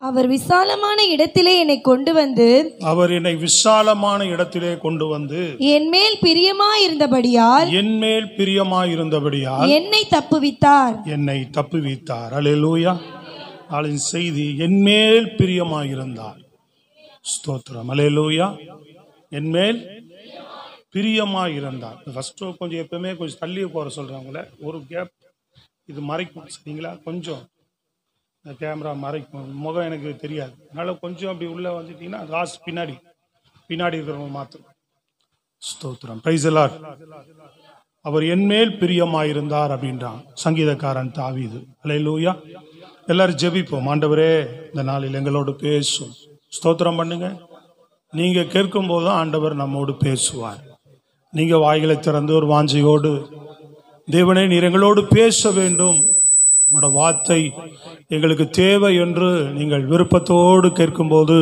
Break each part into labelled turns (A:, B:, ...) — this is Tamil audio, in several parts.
A: அவர் விசாலமான இடத்திலே என்னை கொண்டு வந்து என் மேல் பிரியமாயிருந்தபடியால் என்னை தப்புவித்தார்.
B: அல்லேலூயா. நாளின் செய்தி, என் மேல் பிரியமாயிருந்தார். ஸ்தோத்திரம். அல்லேலூயா. என் மேல் பிரியமாயிருந்தார். ஃபர்ஸ்ட் கொஞ்சம் எப்பவுமே கொஞ்சம் தள்ளி போற சொல்றாங்களே, ஒரு கேப் இது மறைக்கும். சரிங்களா? கொஞ்சம் கேமரா மறைக்கும், முகம் எனக்கு தெரியாது. அதனால கொஞ்சம் அப்படி உள்ள வந்துட்டீங்கன்னா காசு பின்னாடி இருக்கிறவங்க மாத்திரம். ஸ்தோத்திரம். Price the Lord. அவர் என் மேல் பிரியமாயிருந்தார் அப்படின்றான் சங்கீதக்காரன் தாவீது. அல்லேலூயா. எல்லாரும் ஜெபிப்போம். ஆண்டவரே, இந்த நாளில் எங்களோடு பேசும். ஸ்தோத்திரம் பண்ணுங்க. நீங்க கேட்கும் போது ஆண்டவர் நம்மோடு பேசுவார். நீங்க வாய்களை திறந்து ஒரு வாஞ்சையோடு, தேவனே நீர் எங்களோடு பேச வேண்டும், உங்களோட வார்த்தை எங்களுக்கு தேவை என்று நீங்கள் விருப்பத்தோடு கேட்கும்போது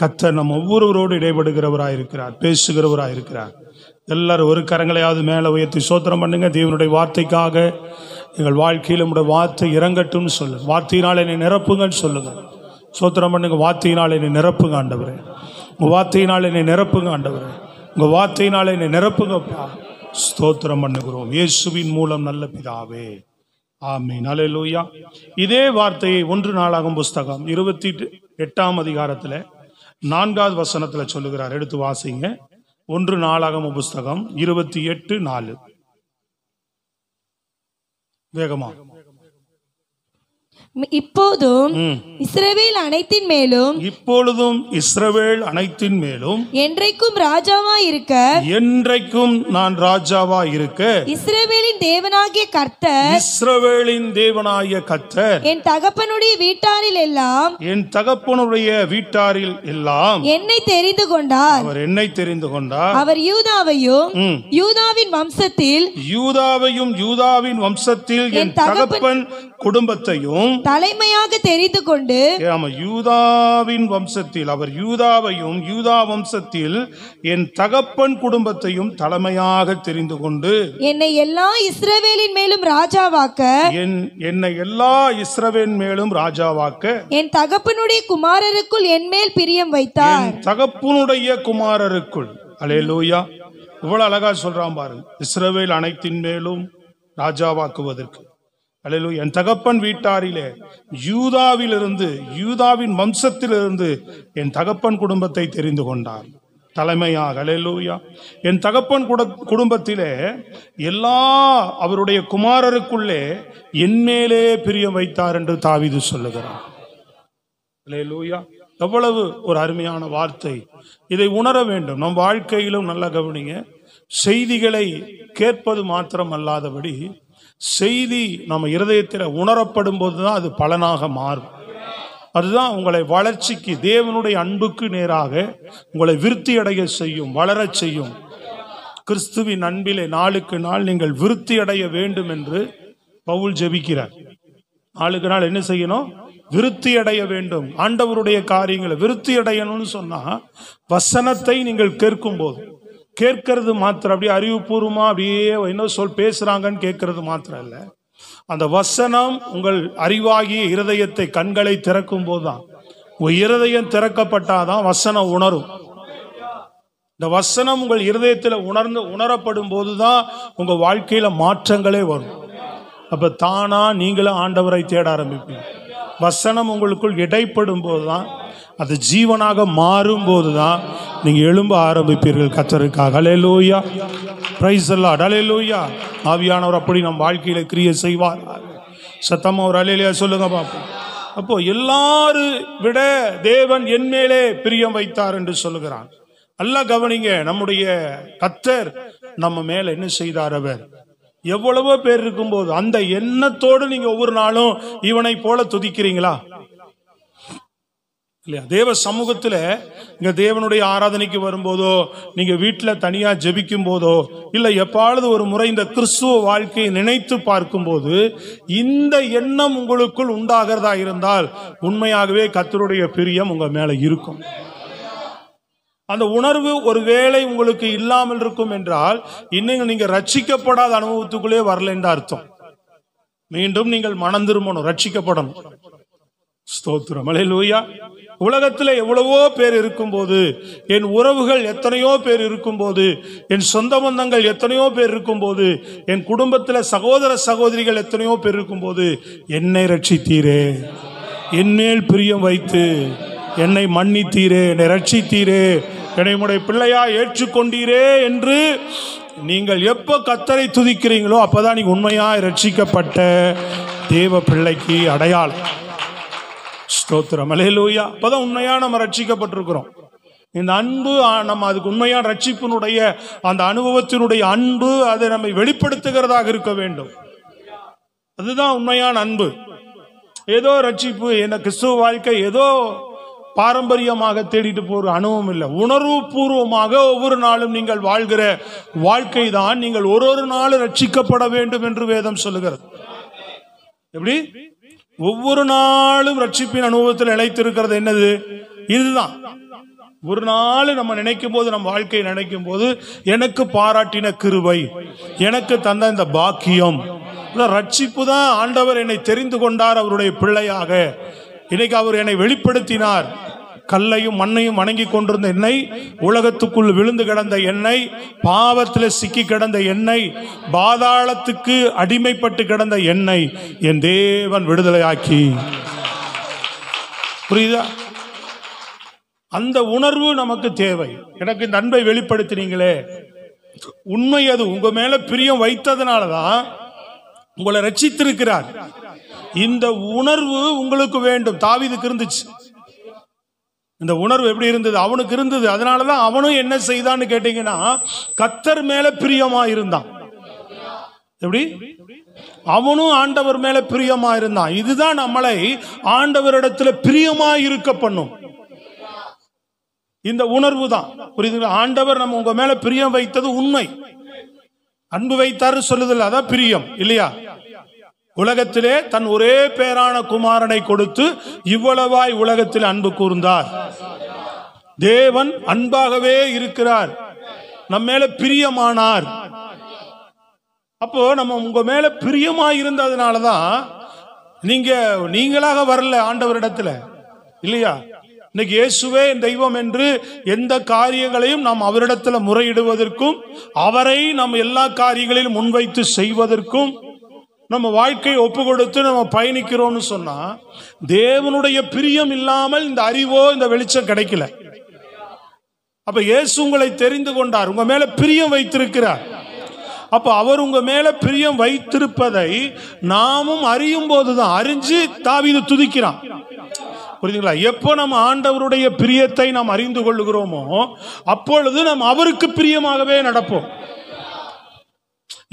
B: கர்த்தர் நம் ஒவ்வொருவரோடு இடைபடுகிறவராயிருக்கிறார், பேசுகிறவராயிருக்கிறார். எல்லாரும் ஒரு கரங்களையாவது மேலே உயர்த்தி ஸ்தோத்திரம் பண்ணுங்க. தேவனுடைய வார்த்தைக்காக எங்கள் வாழ்க்கையில் நம்முடைய வார்த்தை இறங்கட்டும்னு சொல்லுங்க. வார்த்தையினால் என்னை நிரப்புங்கன்னு சொல்லுங்க. ஸ்தோத்திரம் பண்ணுங்க. வார்த்தையினால் என்னை நிரப்புங்க ஆண்டவரே. உங்கள் வார்த்தையினால் என்னை நிரப்புங்க ஆண்டவரே. உங்கள் வார்த்தையினால் என்னை நிரப்புங்கப்பா. ஸ்தோத்திரம் பண்ணுகிறோம் இயேசுவின் மூலம் நல்ல பிதாவே, ஆமென். அல்லேலூயா. இதே வார்த்தையை 1 நாளாகும் புஸ்தகம் 28ஆம் அதிகாரத்தில் 4வது வசனத்தில் சொல்லுகிறார். எடுத்து வாசிங்க. 1 நாளாகும் புஸ்தகம் 28:4. வேகமா.
A: இப்பொழுதும் இஸ்ரவேல் அனைத்தின் மேலும் என்றைக்கும்
B: நான் ராஜாவா இருக்க
A: இஸ்ரவேலின் தேவனாகிய கர்த்தர் என் தகப்பனுடைய வீட்டாரில் எல்லாம் என்னை தெரிந்து கொண்டார். அவர் யூதாவையும் யூதாவின் வம்சத்தில் என் தகப்பன் குடும்பத்தையும் தலைமையாக தெரிந்து கொண்டு,
B: யூதாவின் வம்சத்தில், அவர் யூதாவையும் யூதா வம்சத்தில் என் தகப்பன் குடும்பத்தையும் தலைமையாக தெரிந்து கொண்டு
A: என்னை எல்லா இஸ்ரவேலின் மேலும் ராஜாவாக்க என் தகப்பனுடைய குமாரருக்குள் என் மேல் பிரியம் வைத்தார்.
B: தகப்பனுடைய குமாரருக்குள். அல்லேலூயா. இவ்வளவு அழகா சொல்றான் பாருங்க. இஸ்ரவேல் அனைத்தின் மேலும் ராஜாவாக்குவதற்கு. அல்லேலூயா. என் தகப்பன் வீட்டாரிலே யூதாவின் வம்சத்திலிருந்து என் தகப்பன் குடும்பத்தை தெரிந்து கொண்டார் தலைமையாக. அல்லேலூயா. என் தகப்பன் குடும்பத்திலே எல்லா அவருடைய குமாரருக்குள்ளே என் மேலே பிரியம் வைத்தார் என்று தாவீது சொல்லுகிறார். அல்லேலூயா. எவ்வளவு ஒரு அருமையான வார்த்தை. இதை உணர வேண்டும். நம் வாழ்க்கையிலும் நல்லா கவனிங்க. செய்திகளை கேட்பது மாத்திரம் அல்லாதபடி செய்தி நம்ம இருதயத்தில் உணரப்படும் போதுதான் அது பலனாக மாறும். அதுதான் உங்களை வளர்ச்சிக்கு, தேவனுடைய அன்புக்கு நேராக உங்களை விருத்தி அடைய செய்யும், வளரச் செய்யும். கிறிஸ்துவின் அன்பிலே நாளுக்கு நாள் நீங்கள் விருத்தி அடைய வேண்டும் என்று பவுல் ஜெபிக்கிறார். நாளுக்கு நாள் என்ன செய்யணும்? விருத்தி அடைய வேண்டும். ஆண்டவருடைய காரியங்களை விருத்தி அடையணும்னு சொன்னா வசனத்தை நீங்கள் கேட்கும் போது, கேட்கறது மாத்திரம் அப்படியே அறிவுபூர்வமா அப்படியே என்ன பேசுறாங்கன்னு கேட்கறது மாத்திரம் இல்ல, அந்த வசனம் உங்கள் அறிவாகிய இருதயத்தை, கண்களை திறக்கும் போதுதான், உங்க இருதயம் திறக்கப்பட்டாதான் வசனம் உணரும். இந்த வசனம் உங்கள் இருதயத்தில் உணரப்படும் போதுதான் உங்க வாழ்க்கையில மாற்றங்களே வரும். அப்ப தானா நீங்களும் ஆண்டவரை தேட ஆரம்பிப்பீங்க. வசனம் உங்களுக்குள் இடைப்படும் போதுதான், அது ஜீவனாக மாறும் போதுதான் நீங்க எழும்ப ஆரம்பிப்பீர்கள் கர்த்தருக்காக. அல்லேலூயா. Praise the lord. அல்லேலூயா. ஆவியானவர் அப்படி நம் வாழ்க்கையில கிரியை செய்வார். சத்தமா ஒரு அல்லேலூயா சொல்லுங்க பாப்போம். அப்போ எல்லாரும் விட தேவன் என் மேலே பிரியம் வைத்தார் என்று சொல்லுகிறான். நல்லா கவனிங்க. நம்முடைய கர்த்தர் நம்ம மேல என்ன செய்தார்? அவர் எவ்வளவோ பேர் இருக்கும்போது அந்த எண்ணத்தோடு நீங்க ஒவ்வொரு நாளும் இவனை போல துதிக்கிறீங்களா? இல்லையா? தேவ சமூகத்துல இங்க தேவனுடைய ஆராதனைக்கு வரும்போதோ, நீங்க வீட்டுல தனியா ஜெபிக்கும் போதோ, இல்ல எப்பாவது ஒரு முறை இந்த கிறிஸ்துவ வாழ்க்கையை நினைத்து பார்க்கும் போது இந்த எண்ணம் உங்களுக்குள் உண்டாகிறதா இருந்தால் உண்மையாகவே கர்த்தருடைய பிரியம் உங்க மேல இருக்கும். அந்த உணர்வு ஒருவேளை உங்களுக்கு இல்லாமல் இருக்கும் என்றால் இன்னும் நீங்க ரட்சிக்கப்படாத அனுபவத்துக்குள்ளே வரல என்ற அர்த்தம். மீண்டும் நீங்கள் மனம் திரும்பணும், ரட்சிக்கப்படணும். ஸ்தோத்திரம், அல்லேலூயா. உலகத்தில் எவ்வளவோ பேர் இருக்கும்போது, என் உறவுகள் எத்தனையோ பேர் இருக்கும்போது, என் சொந்த பந்தங்கள் எத்தனையோ பேர் இருக்கும்போது, என் குடும்பத்தில் சகோதர சகோதரிகள் எத்தனையோ பேர் இருக்கும்போது, என்னை ரட்சித்தீரே, என்மேல் பிரியம் வைத்து என்னை மன்னித்தீரே, என்னை ரட்சித்தீரே, என்னை உம்முடைய பிள்ளையா ஏற்றுக்கொண்டீரே என்று நீங்கள் எப்போ கர்த்தரை துதிக்கிறீங்களோ அப்பதான் நீங்க உண்மையாய் ரட்சிக்கப்பட்ட தேவ பிள்ளைக்கு அடையாளம். ஸ்தோத்திரம், அல்லேலூயா. அப்பதான் உண்மையா நம்ம ரட்சிக்கப்பட்டிருக்கிறோம். இந்த அன்பு, நம்ம அதுக்கு உண்மையான ரட்சிப்பினுடைய அந்த அனுபவத்தினுடைய அன்பு, அதை நம்மை வெளிப்படுத்துகிறதாக இருக்க வேண்டும். அதுதான் உண்மையான அன்பு. ஏதோ ரட்சிப்பு, என்ன கிறிஸ்துவ வாழ்க்கை ஏதோ பாரம்பரியமாக தேடிட்டு போற அனுபவம் இல்லை. உணர்வு பூர்வமாக ஒவ்வொரு நாளும் நீங்கள் வாழ்கிற வாழ்க்கை தான் நீங்கள் ஒரு நாள் ரட்சிக்கப்பட வேண்டும் என்று வேதம் சொல்லுகிறது. எப்படி? ஒவ்வொரு நாளும் ரட்சிப்பின் அனுபவத்தில் நிலைத்திருக்கிறது என்னது? இதுதான். ஒரு நாள் நம்ம நினைக்கும் போது, நம்ம வாழ்க்கையை நினைக்கும் போது, எனக்கு பாராட்டின கிருபை, எனக்கு தந்த இந்த பாக்கியம், ரட்சிப்பு தான். ஆண்டவர் என்னை தெரிந்து கொண்டார் அவருடைய பிள்ளையாக. இன்னைக்கு அவர் என்னை வெளிப்படுத்தினார். கல்லையும் மண்ணையும் வணங்கி கொண்டிருந்த என்னை, உலகத்துக்குள் விழுந்து கிடந்த என்னை, பாவத்தில் சிக்கி கிடந்த என்னை, பாதாளத்துக்கு அடிமைப்பட்டு கிடந்த என்னை என் தேவன் விடுதலையாக்கி. புரியுதா? அந்த உணர்வு நமக்கு தேவை. எனக்கு இந்த அன்பை வெளிப்படுத்தினீங்களே, உண்மை அது. உங்க மேல பிரியம் வைத்ததுனாலதான் உங்களை ரட்சித்திருக்கிறார். இந்த உணர்வு உங்களுக்கு வேண்டும். தாவீதுக்கு இருந்துச்சு இந்த உணர்வு. எப்படி இருந்தது? அவனுக்கு இருந்தது. அதனாலதான் அவனும் என்ன செய்தான்னு கேட்டீங்கன்னா, கர்த்தர் மேல பிரியமா இருந்தான். எப்படி? அவனும் ஆண்டவர் மேல பிரியமா இருந்தான். இதுதான் நம்மளை ஆண்டவரிடத்துல பிரியமா இருக்க பண்ணும். இந்த உணர்வு தான். புரியுதுங்களா? ஆண்டவர் நம்ம உங்க மேல பிரியம் வைத்தது உண்மை. அன்பு வைத்தாரு சொல்லுதல், அதான் பிரியம் இல்லையா? உலகத்திலே தன் ஒரே பேரான குமாரனை கொடுத்து இவ்வளவாய் உலகத்தில் அன்பு கூர்ந்தார். தேவன் அன்பாகவே இருக்கிறார், நம்ம மேல பிரியமானார். அப்போ நம்ம உங்க மேல பிரியமா இருந்ததுனாலதான் நீங்களாக வரல ஆண்டவரிடத்துல இல்லையா? இன்னைக்கு இயேசுவே என் தெய்வம் என்று எந்த காரியங்களையும் நாம் அவரிடத்துல முறையிடுவதற்கும், அவரை நம்ம எல்லா காரியங்களிலும் முன்வைத்து செய்வதற்கும் நம்ம வாழ்க்கையை ஒப்பு கொடுத்து நம்ம பயணிக்கிறோம்னு சொன்னா, தேவனுடைய பிரியம் இல்லாமல் இந்த அறிவோ இந்த வெளிச்சம் கிடைக்கல. அப்ப இயேசு உங்களை தெரிந்து கொண்டார், உங்க மேல பிரியம் வைத்திருக்கிறார். அப்ப அவர் உங்க மேல பிரியம் வைத்திருப்பதை நாமும் அறியும் போதுதான், அறிஞ்சு தாவீது துதிக்கிறான். புரியுதுங்களா? எப்போ நம்ம ஆண்டவருடைய பிரியத்தை நாம் அறிந்து கொள்ளுகிறோமோ அப்பொழுது நாம் அவருக்கு பிரியமாகவே நடப்போம்.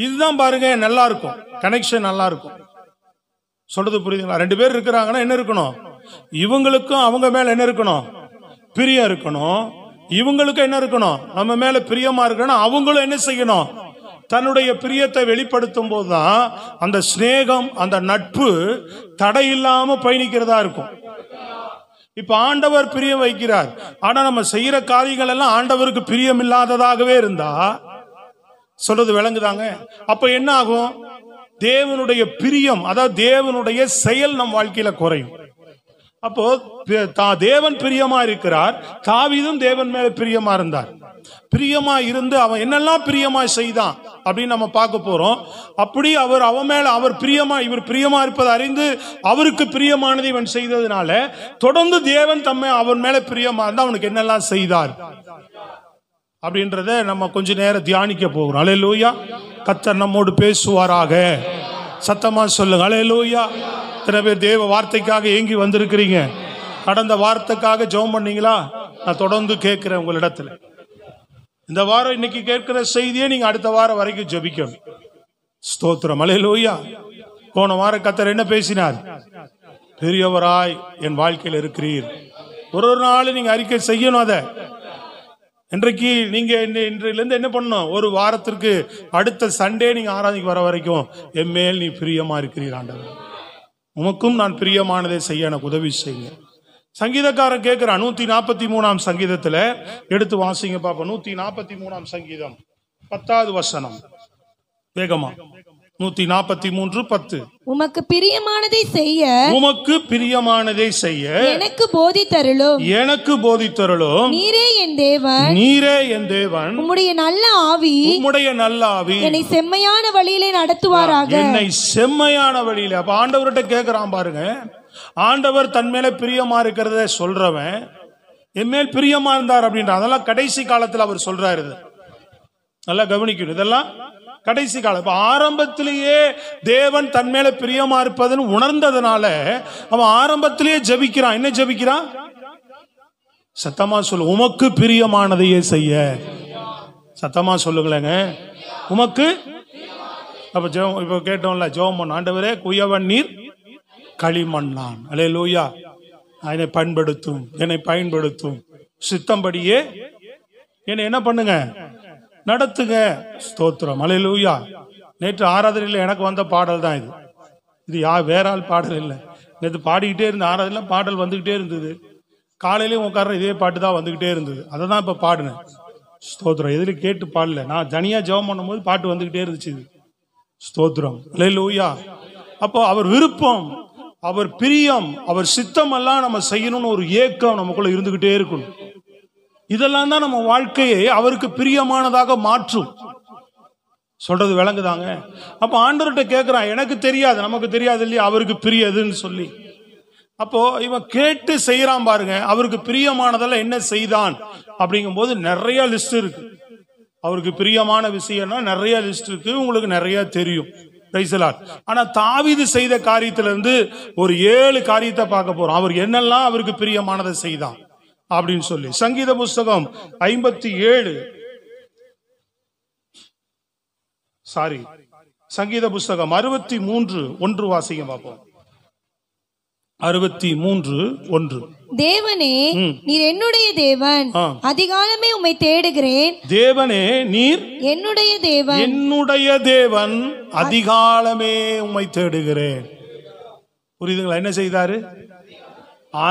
B: இதுதான் பாருங்க, நல்லா இருக்கும், கனெக்ஷன் நல்லா இருக்கும். சொல்றது புரியுதுங்களா? ரெண்டு பேர் இருக்கிறாங்கன்னா என்ன இருக்கணும்? இவங்களுக்கும் அவங்க மேல என்ன இருக்கணும்? பிரியம் இருக்கணும். இவங்களுக்கும் என்ன இருக்கணும்? நம்ம மேல பிரியமா இருக்கணும். அவங்களும் என்ன செய்யணும்? தன்னுடைய பிரியத்தை வெளிப்படுத்தும் போதுதான் அந்த சிநேகம், அந்த நட்பு தடையில்லாம பயணிக்கிறதா இருக்கும். இப்ப ஆண்டவர் பிரியம் வைக்கிறார், ஆனா நம்ம செய்யற காரியங்கள் எல்லாம் ஆண்டவருக்கு பிரியம் இல்லாததாகவே இருந்தா, சொல்றது விளங்குதாங்க? அப்ப என்ன ஆகும்? தேவனுடைய பிரியம், அதாவது தேவனுடைய செயல் நம் வாழ்க்கையில குறையும். அப்போ தேவன் பிரியமா இருக்கிறார். தாவீதும் தேவன் மேல பிரியமா இருந்தார். பிரியமா இருந்து அவன் என்னெல்லாம் பிரியமா செய்தான் அப்படின்னு நம்ம பார்க்க போறோம். அப்படி அவர் அவன் மேல அவர் பிரியமா, இவர் பிரியமா இருப்பதை அறிந்து அவருக்கு பிரியமானதை இவன் செய்ததுனால தொடர்ந்து தேவன் தம்மை அவன் மேல பிரியமா இருந்தா அவனுக்கு என்னெல்லாம் செய்தார் அப்படின்றத நம்ம கொஞ்ச நேரம் தியானிக்க போகிறோம். அல்லேலூயா. கர்த்தர் நம்மோடு பேசுவாராக. சத்தமா சொல்லுங்க அல்லேலூயா. இத்தனை பேர் தேவ வார்த்தைக்காக ஏங்கி வந்திருக்கிறீங்க. கடந்த வார்த்தைக்காக ஜெபம் பண்ணீங்களா? நான் தொடர்ந்து கேட்கிறேன் உங்களிடத்துல. இந்த வாரம் இன்னைக்கு கேட்கிற செய்தியை நீங்க அடுத்த வாரம் வரைக்கும் ஜெபிக்கணும். ஸ்தோத்திரம், அல்லேலூயா. போன வாரம் கர்த்தர் என்ன பேசினார்? பெரியவராய் என் வாழ்க்கையில் இருக்கிறீர். ஒரு நாள் நீங்க அறிக்கை செய்யணும். அதை இன்றைக்கு நீங்க இன்றையிலிருந்து என்ன பண்ணணும்? ஒரு வாரத்திற்கு அடுத்த சண்டே நீங்க ஆராதிக்கு வர வரைக்கும் எம்மேல் நீ பிரியமா இருக்கிறீர் ஆண்டவர், உமக்கும் நான் பிரியமானதை செய்ய எனக்கு உதவி செய்யுங்க. சங்கீதக்காரன் கேட்கிறான் 143ஆம் சங்கீதத்துல, எடுத்து வாசிங்க பாப்பா. 143ஆம் சங்கீதம் 10வது வசனம் வேகமா. 143:10.
A: உமக்கு பிரியமானதை செய்ய
B: உமக்கு பிரியமானதை செய்ய
A: எனக்கு போதித்தருளும்.
B: எனக்கு போதித்தருளும்.
A: நீரே என் தேவன்,
B: நீரே என் தேவன்.
A: உம்முடைய நல்ல ஆவி,
B: உம்முடைய நல்ல ஆவி
A: என்னை செம்மையான வழியிலே நடத்துவாராக.
B: என்னை செம்மையான வழியில. அப்ப ஆண்டவர்கிட்ட கேட்கிறான் பாருங்க. ஆண்டவர் தன் மேல பிரியமா இருக்கிறத சொல்றவன் என் மேல் பிரியமா இருந்தார் அப்படின்ற அதெல்லாம் கடைசி காலத்தில் அவர் சொல்றாரு. நல்லா கவனிக்கணும், இதெல்லாம் கடைசி காலம். இப்ப ஆரம்பத்திலேயே தேவன் தன் மேல பிரியமா இருப்பதுன்னு உணர்ந்ததுனால அவன் ஆரம்பத்திலேயே ஜெபிக்கிறான். என்ன ஜெபிக்கிறான்? சத்தமா சொல்லு, உமக்கு பிரியமானதையே செய்ய. சத்தமா சொல்லுங்களேங்க, உமக்கு. அப்ப ஜெபம் இப்ப கேட்டோம்ல, ஜெபம் பண்ண, ஆண்டவரே குயவன் நீர் களிமண்ணான், அல்லேலூயா, என்னை பயன்படுத்தும், என்னை பயன்படுத்தும், சித்தம்படியே என்னை என்ன பண்ணுங்க, நடத்துங்க. ஸ்தோத்திரம், அல்லேலூயா. நேற்று ஆராதனையில் எனக்கு வந்த பாடல் தான் இது. இது வேற ஆள் பாடல் இல்லை. நேற்று பாடிக்கிட்டே இருந்த ஆராதனையில் பாடல் வந்துகிட்டே இருந்தது. காலையிலேயும் உட்கார இதே பாட்டு தான் வந்துகிட்டே இருந்தது. அதை தான் இப்ப பாடினேன். ஸ்தோத்திரம். எதில் கேட்டு பாடல, நான் தனியா ஜெபம் பண்ணும் போது பாட்டு வந்துகிட்டே இருந்துச்சு. ஸ்தோத்திரம், அல்லேலூயா. அப்போ அவர் விருப்பம், அவர் பிரியம், அவர் சித்தம் எல்லாம் நம்ம செய்யணும்னு ஒரு ஏக்கம் நமக்குள்ள இருந்துகிட்டே இருக்கணும். இதெல்லாம் தான் நம்ம வாழ்க்கையை அவருக்கு பிரியமானதாக மாற்றும். சொல்றது விளங்குதாங்க? அப்ப ஆண்டவர்கிட்ட கேட்கிறான், எனக்கு தெரியாது, நமக்கு தெரியாது இல்லையா அவருக்கு பிரியதுன்னு சொல்லி. அப்போ இவன் கேட்டு செய்யறான் பாருங்க. அவருக்கு பிரியமானதெல்லாம் என்ன செய்தான் அப்படிங்கும் போது நிறைய லிஸ்ட் இருக்கு. அவருக்கு பிரியமான விஷயம்னா நிறைய லிஸ்ட் இருக்கு, உங்களுக்கு நிறைய தெரியும். ஆனா தாவீது செய்த காரியத்திலிருந்து ஒரு 7 காரியத்தை பார்க்க போறோம். அவர் என்னெல்லாம் அவருக்கு பிரியமானதை செய்தான் அப்படின்னு சொல்லி. சங்கீத புஸ்தகம் 57, சங்கீத புஸ்தகம் 63:1 வாசிங்க பார்ப்போம். 63:1.
A: தேவனே நீர் என்னுடைய தேவன், அதிகாலமே உம்மை தேடுகிறேன்.
B: தேவனே நீர்
A: என்னுடைய தேவன்,
B: என்னுடைய தேவன், அதிகாலமே உம்மை தேடுகிறேன். புரியுதுங்களா? என்ன செய்தாரு?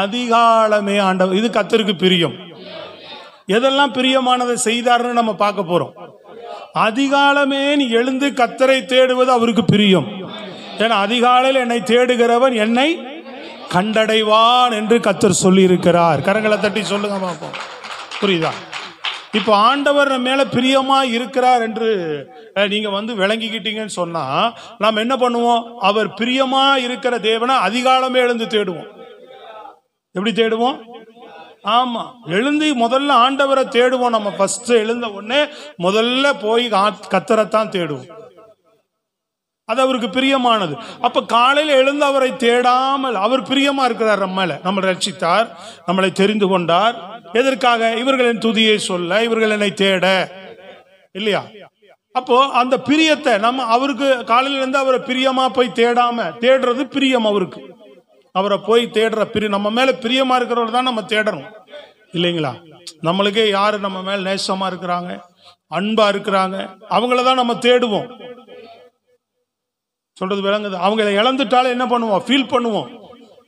B: அதிகாலமே ஆண்டவர். இது கர்த்தருக்கு பிரியம். எதெல்லாம் பிரியமானதை செய்தாருன்னு நம்ம பார்க்க போறோம். அதிகாலமே நீ எழுந்து கர்த்தரை தேடுவது அவருக்கு பிரியம். ஏன்னா அதிகாலையில் என்னை தேடுகிறவன் என்னை கண்டடைவான் என்று கர்த்தர் சொல்லி இருக்கிறார். கரங்களை தட்டி சொல்லுங்க பார்ப்போம். புரியுதா? இப்ப ஆண்டவர் நம்ம மேல பிரியமா இருக்கிறார் என்று நீங்க விளங்கிக்கிட்டீங்கன்னு சொன்னா நாம் என்ன பண்ணுவோம்? அவர் பிரியமா இருக்கிற தேவனை அதிகாலமே எழுந்து தேடுவோம். எப்படி தேடுவோம்? ஆமா, எழுந்து முதல்ல ஆண்டவரை தேடுவோம். நம்ம ஃபர்ஸ்ட் எழுந்த உடனே முதல்ல போய் கர்த்தரைத்தான் தேடுவோம். அது அவருக்கு பிரியமானது. அப்ப காலையில எழுந்து அவரை தேடாமல், அவர் பிரியமா இருக்கிறார் நம்ம மேல, நம்மளை ரட்சித்தார், நம்மளை தெரிந்து கொண்டார். எதற்காக? இவர்களின் துதியை சொல்ல, இவர்கள் என்னை தேட, இல்லையா? அப்போ அந்த பிரியத்தை நம்ம அவருக்கு காலையில இருந்து அவரை பிரியமா போய் தேடாம தேடுறது பிரியம் அவருக்கு. அவரை போய் தேடுற நம்ம மேல பிரியமா இருக்கிறவர் தான் நம்ம தேடணும், இல்லைங்களா? நம்மளுக்கே யாரு நம்ம மேல நேசமா இருக்கிறாங்க, அன்பா இருக்கிறாங்க, அவங்களதான் நம்ம தேடுவோம். சொல்றது விளங்குது? அவங்கள இழந்துட்டாலே என்ன பண்ணுவோம்? ஃபீல் பண்ணுவோம்.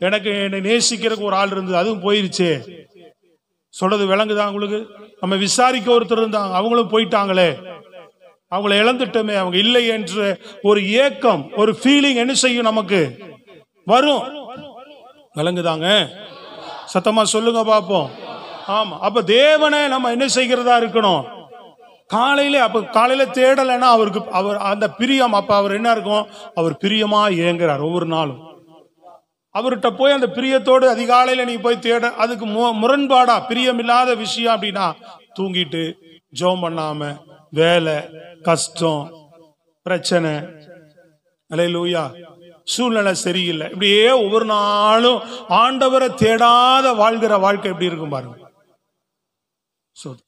B: எனக்கு என்னை நேசிக்கிறதுக்கு ஒரு ஆள் இருந்தது, அதுவும் போயிருச்சே. சொல்றது விளங்குதா உங்களுக்கு? நம்ம விசாரிக்க ஒருத்தர் இருந்தாங்க, அவங்களும் போயிட்டாங்களே, அவங்கள இழந்துட்டோமே, அவங்க இல்லை என்ற ஒரு ஏக்கம், ஒரு ஃபீலிங் என்ன செய்யும்? நமக்கு வரும். விளங்குதாங்க? சத்தமா சொல்லுங்க பாப்போம். ஆமா. அப்ப தேவனை நம்ம என்ன செய்கிறதா இருக்கணும்? காலையில தேடலைன்னா அவருக்கு அவர் அந்த பிரியம், அப்ப அவர் என்ன இருக்கும்? அவர் பிரியமா ஏங்குறார் ஒவ்வொரு நாளும். அவர்கிட்ட போய் அந்த பிரியத்தோடு அதிகாலையில நீ போய் தேட, அதுக்கு முரண்பாடா பிரியம் இல்லாத விஷயம் அப்படின்னா தூங்கிட்டு ஜெபம் பண்ணாம, வேலை, கஷ்டம், பிரச்சனை, அல்லேலூயா, சூழ்நிலை சரியில்லை, இப்படியே ஒவ்வொரு நாளும் ஆண்டவரை தேடாத வாழ்கிற வாழ்க்கை எப்படி இருக்கும் பாருங்க.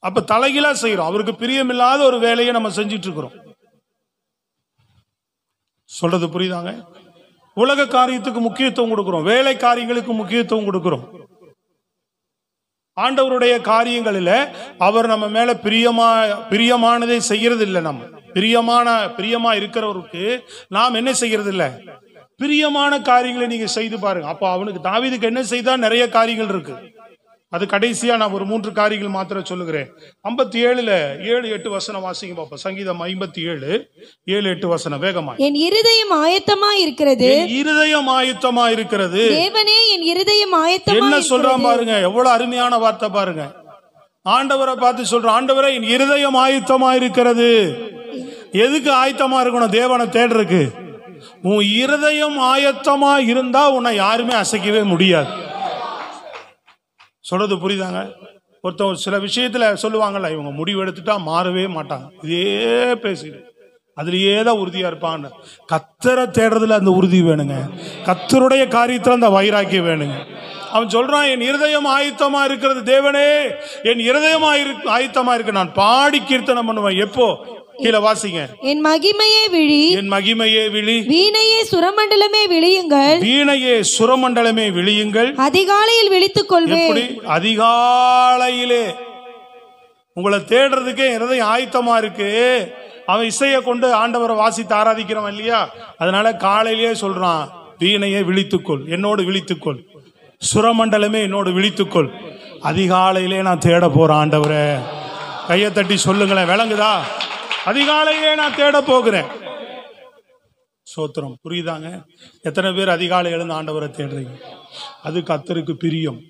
B: அப்ப தலைகீழா செய்யறோம். அவருக்கு பிரியமில்லாத ஒரு வேலையை நம்ம செஞ்சிட்டு இருக்கிறோம். சொல்றது புரியுதாங்க? உலக காரியத்துக்கு முக்கியத்துவம் கொடுக்கிறோம், வேலை காரியங்களுக்கு முக்கியத்துவம் கொடுக்கிறோம். ஆண்டவருடைய காரியங்களில அவர் நம்ம மேல பிரியமானதை செய்யறது இல்லை. நம்ம பிரியமா இருக்கிறவருக்கு நாம் என்ன செய்யறது இல்லை? பிரியமான காரியங்களை நீங்க செய்து பாருங்க. அப்ப அவனுக்கு தாவீதுக்கு என்ன செய்தா? நிறைய காரியங்கள் இருக்கு. அது கடைசியா நான் ஒரு 3 காரியங்கள் மாத்திரம் சொல்லுகிறேன். 57ல 7-8 வசனம் வாசிங்க பாப்போம். சங்கீதம் 57 7-8 வசனம் வேகமா.
A: என் இருதயம் ஆயத்தமா இருக்கிறது,
B: என் இருதயம் ஆயத்தமா இருக்கிறது.
A: தேவனே என் இருதயம் ஆயத்தமா
B: என்ன சொல்றான் பாருங்க, எவ்வளவு அருமையான வார்த்தை பாருங்க. ஆண்டவரை பார்த்து சொல்ற, ஆண்டவரே என் இருதயம் ஆயத்தமா இருக்கிறது. எதுக்கு ஆயத்தமா இருக்கணும்? தேவனை தேடுறதுக்கு. உன் இருதயம் ஆயத்தமா இருந்தா உன்னை யாருமே அசைக்கவே முடியாது. சொல்றது புரியுதாங்க? ஒருத்தர் சில விஷயத்துல சொல்லுவாங்கல்ல, இவங்க முடிவு எடுத்துட்டா மாறவே மாட்டாங்க, இதே பேசிடு அதுலயே தான் உறுதியா இருப்பாங்க. கத்தரை தேடுறதுல அந்த உறுதி வேணுங்க. கத்தருடைய காரியத்துல அந்த வைராக்கியம் வேணுங்க. அவன் சொல்றான், என் இருதயம் ஆயத்தமா இருக்கிறது. தேவனே என் இருதயம் ஆயத்தமா இருக்கு. நான் பாடி கீர்த்தனம் பண்ணுவேன். எப்போ? கீழே வாசிங்க.
A: என் மகிமையே விழி,
B: என் மகிமையே விழி,
A: வீணையே சுரமண்டலமே விழியுங்கள்,
B: வீணையே சுரமண்டலமே விழியுங்கள்.
A: அதிகாலையில் விழித்துக் கொள்வேன்.
B: எப்படி? அதிகாலையிலே உங்களை தேடுறதுக்கே இருதயம் ஆயத்தமா இருக்கு. அவன் இசையை கொண்டு ஆண்டவரை வாசித்து ஆராதிக்கிறவன் இல்லையா? அதனால காலையிலேயே சொல்றான், வீணையை விழித்துக்கொள், என்னோடு விழித்துக்கொள், சுரமண்டலமே என்னோடு விழித்துக்கொள். அதிகாலையிலே நான் தேட போறேன் ஆண்டவரை. கையை தட்டி சொல்லுங்களேன், விளங்குதா? அதிகாலையிலே நான் தேட போகிறேன். சோத்திரம். புரியுதாங்க? எத்தனை பேர் அதிகாலை எழுந்து ஆண்டவரை தேடுறீங்க? அது கர்த்தருக்கு பிரியம்.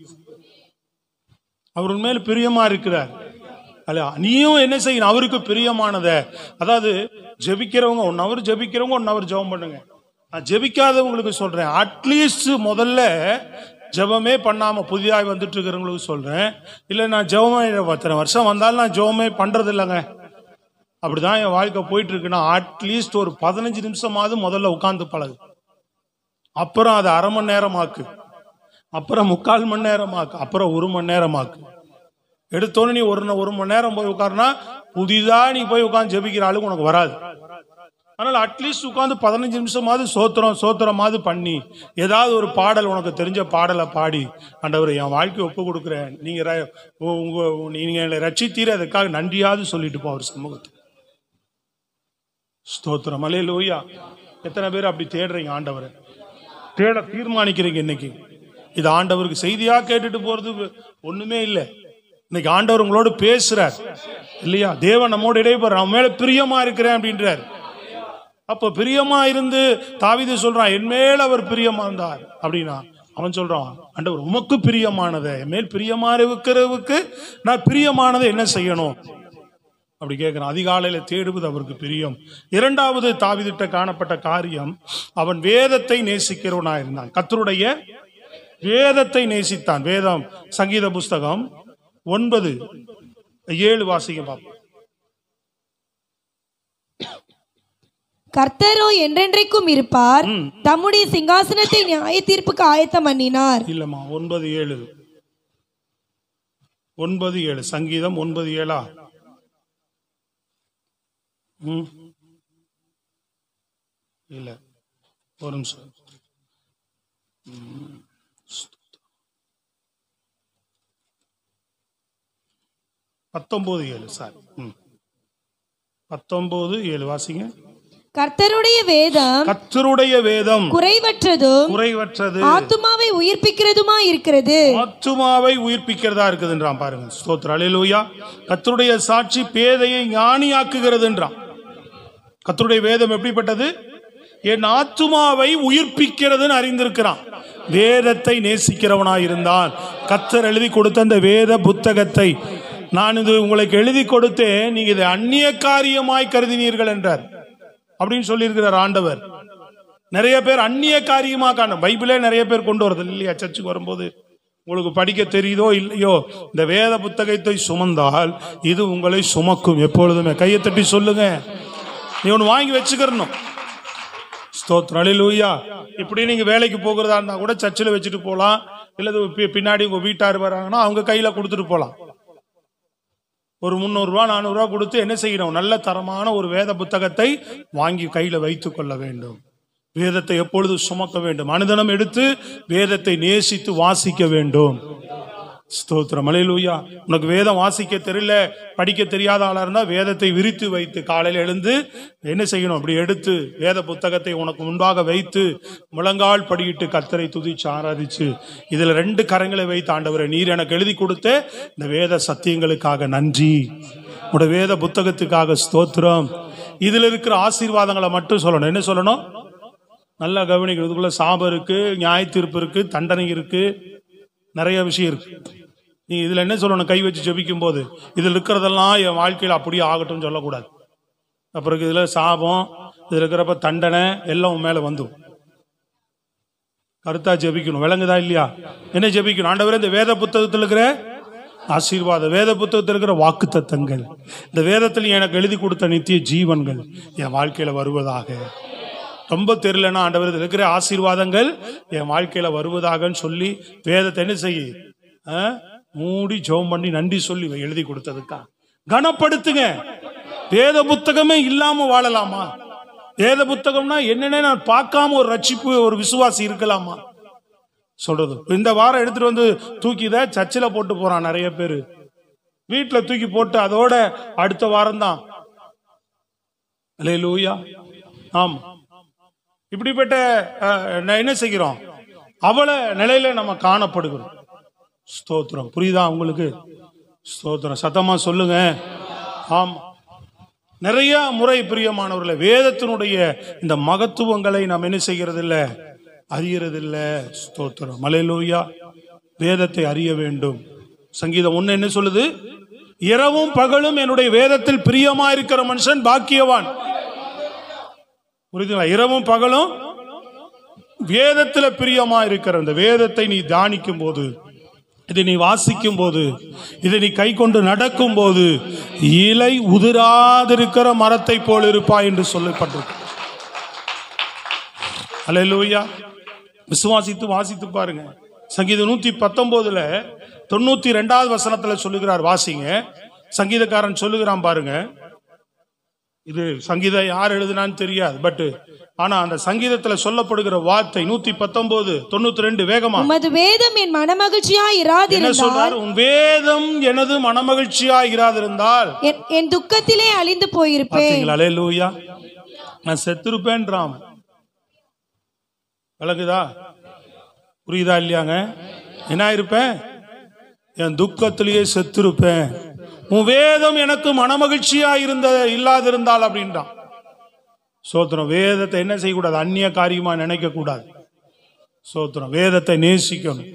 B: அவர் உண்மையில பிரியமா இருக்கிறார். அல்ல, நீயும் என்ன செய்யணும்? அவருக்கு பிரியமானத. அதாவது ஜெபிக்கிறவங்க 1 hour ஜெபிக்கிறவங்க 1 hour ஜெபம் பண்ணுங்க. நான் ஜெபிக்காதவங்களுக்கு சொல்றேன், அட்லீஸ்ட் முதல்ல ஜெபமே பண்ணாம புதிதாக வந்துட்டு இருக்கிறவங்களுக்கு சொல்றேன். இல்லை நான் ஜெபமே 10 வருஷம் வந்தாலும் நான் ஜெபமே பண்றது இல்லைங்க, அப்படிதான் என் வாழ்க்கை போயிட்டு இருக்குன்னா, அட்லீஸ்ட் ஒரு 15 நிமிஷமாவது முதல்ல உட்கார்ந்து பழகு. அப்புறம் அது அரை மணி நேரமாக்கு, அப்புறம் 3/4 மணி நேரமாக்கு, அப்புறம் 1 மணி நேரமாக்கு. எடுத்தோன்னு நீ 1 மணி நேரம் போய் உட்காருனா, புதிதா நீ போய் உட்காந்து ஜெபிக்கிற ஆளுக்கு உனக்கு வராது. அதனால அட்லீஸ்ட் உட்காந்து 15 நிமிஷமாவது சோத்திரமாவது பண்ணி, ஏதாவது ஒரு பாடல், உனக்கு தெரிஞ்ச பாடலை பாடி, ஆண்டவரை என் வாழ்க்கையை ஒப்பு கொடுக்குறேன், நீங்க என்னை ரட்சித்தீர, அதுக்காக நன்றியாவது சொல்லிட்டு போ அவர் சமூகத்தை. ஸ்தோத்திரம். அல்லேலூயா. எத்தனை பேர் அப்படி தேடுறீங்க? ஆண்டவரை தேட தீர்மானிக்கிறீங்க. இன்னைக்கு இது ஆண்டவருக்கு செய்தியா கேட்டுட்டு போறது ஒண்ணுமே இல்லை. இன்னைக்கு ஆண்டவர் உங்களோடு பேசுறார் இல்லையா? தேவன் நம்மோடு இடைப்படுற, நம்ம மேல பிரியமா இருக்கிறேன் அப்படின்றார். அப்ப பிரியமா இருந்து தாவீது சொல்றான், என் மேல் அவர் பிரியமா இருந்தார் அப்படின்னா, அவன் சொல்றான், ஆண்டவர் உமக்கு பிரியமானதை, என் மேல் பிரியமா இருக்கிறவுக்கு நான் பிரியமானதை என்ன செய்யணும் அப்படி கேட்கிறான். அதிகாலையில தேடுவது அவருக்கு பிரியம். 2வது தாவீதிட்ட காணப்பட்ட காரியம், அவன் வேதத்தை நேசிக்கிறவனா இருந்தான். கர்த்தருடைய வேதத்தை நேசித்தான். வேதம், சங்கீத புஸ்தகம் 9:7 வாசிங்க பாப்போம்.
A: கர்த்தரோ என்றென்றைக்கும் இருப்பார், தம்முடைய சிங்காசனத்தை நியாய தீர்ப்புக்கு ஆயத்தம் பண்ணினார்.
B: இல்லம்மா, 9:7 சங்கீதம் 9:7 இல்ல, ஒரு நிமிஷம். 19:7 சார். 19:7 வாசிங்க.
A: கர்த்தருடைய வேதம்
B: குறைவற்றது
A: ஆத்துமாவை உயிர்ப்பிக்கிறதுமா இருக்கிறது.
B: ஆத்துமாவை உயிர்ப்பிக்கிறதா இருக்குதுன்றான் பாருங்க. ஸ்தோத்திரம். அல்லேலூயா. கர்த்தருடைய சாட்சி பேதையை ஞானியாக்குகிறதுன்றான். கர்த்தருடைய வேதம் எப்படிப்பட்டது? என் ஆத்துமாவை உயிர்ப்பிக்கிறதுன்னு அறிந்திருக்கிறான். வேதத்தை நேசிக்கிறவனாய் இருந்தால், கர்த்தர் எழுதி கொடுத்த அந்த வேத புத்தகத்தை நான் இது உங்களுக்கு எழுதி கொடுத்தேன், நீங்க இதை அந்நிய காரியமாய் கருதினீர்கள் என்றார் அப்படின்னு சொல்லியிருக்கிறார் ஆண்டவர். நிறைய பேர் அந்நிய காரியமா பைபிளே நிறைய பேர் கொண்டு வரது இல்லையா? சர்ச்சுக்கு வரும்போது உங்களுக்கு படிக்க தெரியுதோ இல்லையோ, இந்த வேத புத்தகத்தை சுமந்தால் இது உங்களை சுமக்கும். எப்பொழுதுமே கையை தட்டி சொல்லுங்க, நீ ஒன்று வாங்கி வச்சுக்கிறணும். ஸ்தோத்திரம். அல்லேலூயா. இப்படி நீங்க வேலைக்கு போகிறதா இருந்தா கூட சர்ச்சில் வச்சுட்டு போகலாம். இல்லை பின்னாடி உங்க வீட்டார் வராங்கன்னா அவங்க கையில கொடுத்துட்டு போகலாம். ஒரு 300 ரூபா 400 ரூபா கொடுத்து என்ன செய்யணும்? நல்ல தரமான ஒரு வேத புத்தகத்தை வாங்கி கையில வைத்துக் கொள்ள வேண்டும். வேதத்தை எப்பொழுது சுமக்க வேண்டும். அனுதினம் எடுத்து வேதத்தை நேசித்து வாசிக்க வேண்டும். ஸ்தோத்திரம், அல்லேலூயா. உனக்கு வேதம் வாசிக்க தெரியல, படிக்க தெரியாத ஆளா இருந்தா வேதத்தை விரித்து வைத்து காலையில் எழுந்து என்ன செய்யணும், அப்படி எடுத்து வேத புத்தகத்தை உனக்கு முன்பாக வைத்து முழங்கால் படியிட்டு கர்த்தரை துதிச்சு ஆராதிச்சு, இதுல 2 கரங்களை வைத்து, ஆண்டவரே நீர் எனக்கு எழுதி கொடுத்த இந்த வேத சத்தியங்களுக்காக நன்றி, உடைய வேத புத்தகத்துக்காக ஸ்தோத்திரம். இதுல இருக்கிற ஆசீர்வாதங்களை மட்டும் சொல்லணும். என்ன சொல்லணும்? நல்லா கவனிக்கணும். இதுக்குள்ள சாபம் இருக்கு, நியாய தீர்ப்பு இருக்கு, தண்டனை இருக்கு, நிறைய விஷயம் இருக்கு. நீ இதுல என்ன சொல்லணும்? கை வச்சு ஜெபிக்கும் போது இதுல இருக்கிறதெல்லாம் என் வாழ்க்கையில் அப்படியே ஆகட்டும் சொல்லக்கூடாது. அப்புறம் இதுல சாபம், இதுல இருக்கிறப்ப தண்டனை எல்லாம் உன் மேல வந்து கருத்தா ஜெபிக்கணும். விளங்குதா இல்லையா? என்ன ஜெபிக்கணும்? ஆண்டவரே இந்த வேத புத்தகத்தில் இருக்கிற ஆசீர்வாதம், வேத புத்தகத்தில் இருக்கிற வாக்கு தத்தங்கள், இந்த வேதத்தில் எனக்கு எழுதி கொடுத்த நித்திய ஜீவன்கள் என் வாழ்க்கையில வருவதாக. ரொம்ப தெரியலன்னா ஆண்டவர் இருக்கிற ஆசீர்வாதங்கள் என் வாழ்க்கையில வருவதாகன்னு சொல்லி வேதத்தை என்ன செய்ய மூடி ஜெபம் பண்ணி நன்றி சொல்லி எழுதி கொடுத்ததுக்கா கனப்படுத்துங்க. வேத புத்தகமே இல்லாம வாழலாமா? வேத புத்தகம்னா என்னன்னு நான் பார்க்காம ஒரு ரட்சிப்பு, ஒரு விசுவாசி இருக்கலாமா சொல்றது? இந்த வாரம் எடுத்துட்டு வந்து தூக்கித சர்ச்சில் போட்டு போறான் நிறைய பேரு, வீட்டுல தூக்கி போட்டு அதோட அடுத்த வாரம் தான். அல்லேலூயா. ஆமா, இப்படிப்பட்ட என்ன செய்கிறோம்? அவள நிலையில நம்ம காணப்படுகிறோம். ஸ்தோத்திரம். புரியுதா உங்களுக்கு? ஸ்தோத்திரம். சத்தமா சொல்லுங்க. ஆமா, நிறைய முறை பிரியமானவர்களே வேதத்தினுடைய இந்த மகத்துவங்களை நாம் என்ன செய்கிறது இல்லை, அறியறது இல்லை. ஸ்தோத்திரம். அல்லேலூயா. வேதத்தை அறிய வேண்டும். சங்கீதம் 1 என்ன சொல்லுது? இரவும் பகலும் என்னுடைய வேதத்தில் பிரியமா இருக்கிற மனுஷன் பாக்கியவான். புரியுதுங்களா? இரவும் பகலும் வேதத்துல பிரியமா இருக்கிற இந்த வேதத்தை நீ தியானிக்கும் போது, இதை நீ வாசிக்கும் போது, இதை நீ கை கொண்டு நடக்கும் போது இலை உதிராதிருக்கிற மரத்தை போல் இருப்பாய் என்று சொல்லப்பட்டிருக்கு. அல்லேலூயா. விசுவாசித்து வாசித்து பாருங்க. சங்கீதம் 119 92வது வசனத்துல சொல்லுகிறார், வாசிங்க. சங்கீதக்காரன் சொல்லுகிறான் பாருங்க. இது சங்கீதம் யார் எழுதுனான்னு தெரியாது, பட் ஆனா அந்த சங்கீதத்துல சொல்லப்படுகிற வார்த்தை 119 92 வேகமா.
A: உமது வேதம் என் மனமகிழ்ச்சியா இராதிருந்தால்,
B: உன் வேதம் எனது மனமகிழ்ச்சியா இராதிருந்தால்
A: என் துக்கத்திலே அழிந்து போயிருப்பேன்.
B: அல்லேலூயா. நான் செத்துருப்பேன்றாம். விளங்குதா? புரியுதா இல்லையாங்க? என்ன இருப்பேன்? என் துக்கத்திலேயே செத்துருப்பேன். உன் வேதம் எனக்கு மனமகிழ்ச்சியா இல்லாதிருந்தால் அப்படின்றான். சோத்திரம். வேதத்தை என்ன செய்யக்கூடாது? அந்நிய காரியமா நினைக்க கூடாது. சோத்திரம். வேதத்தை நேசிக்கணும்.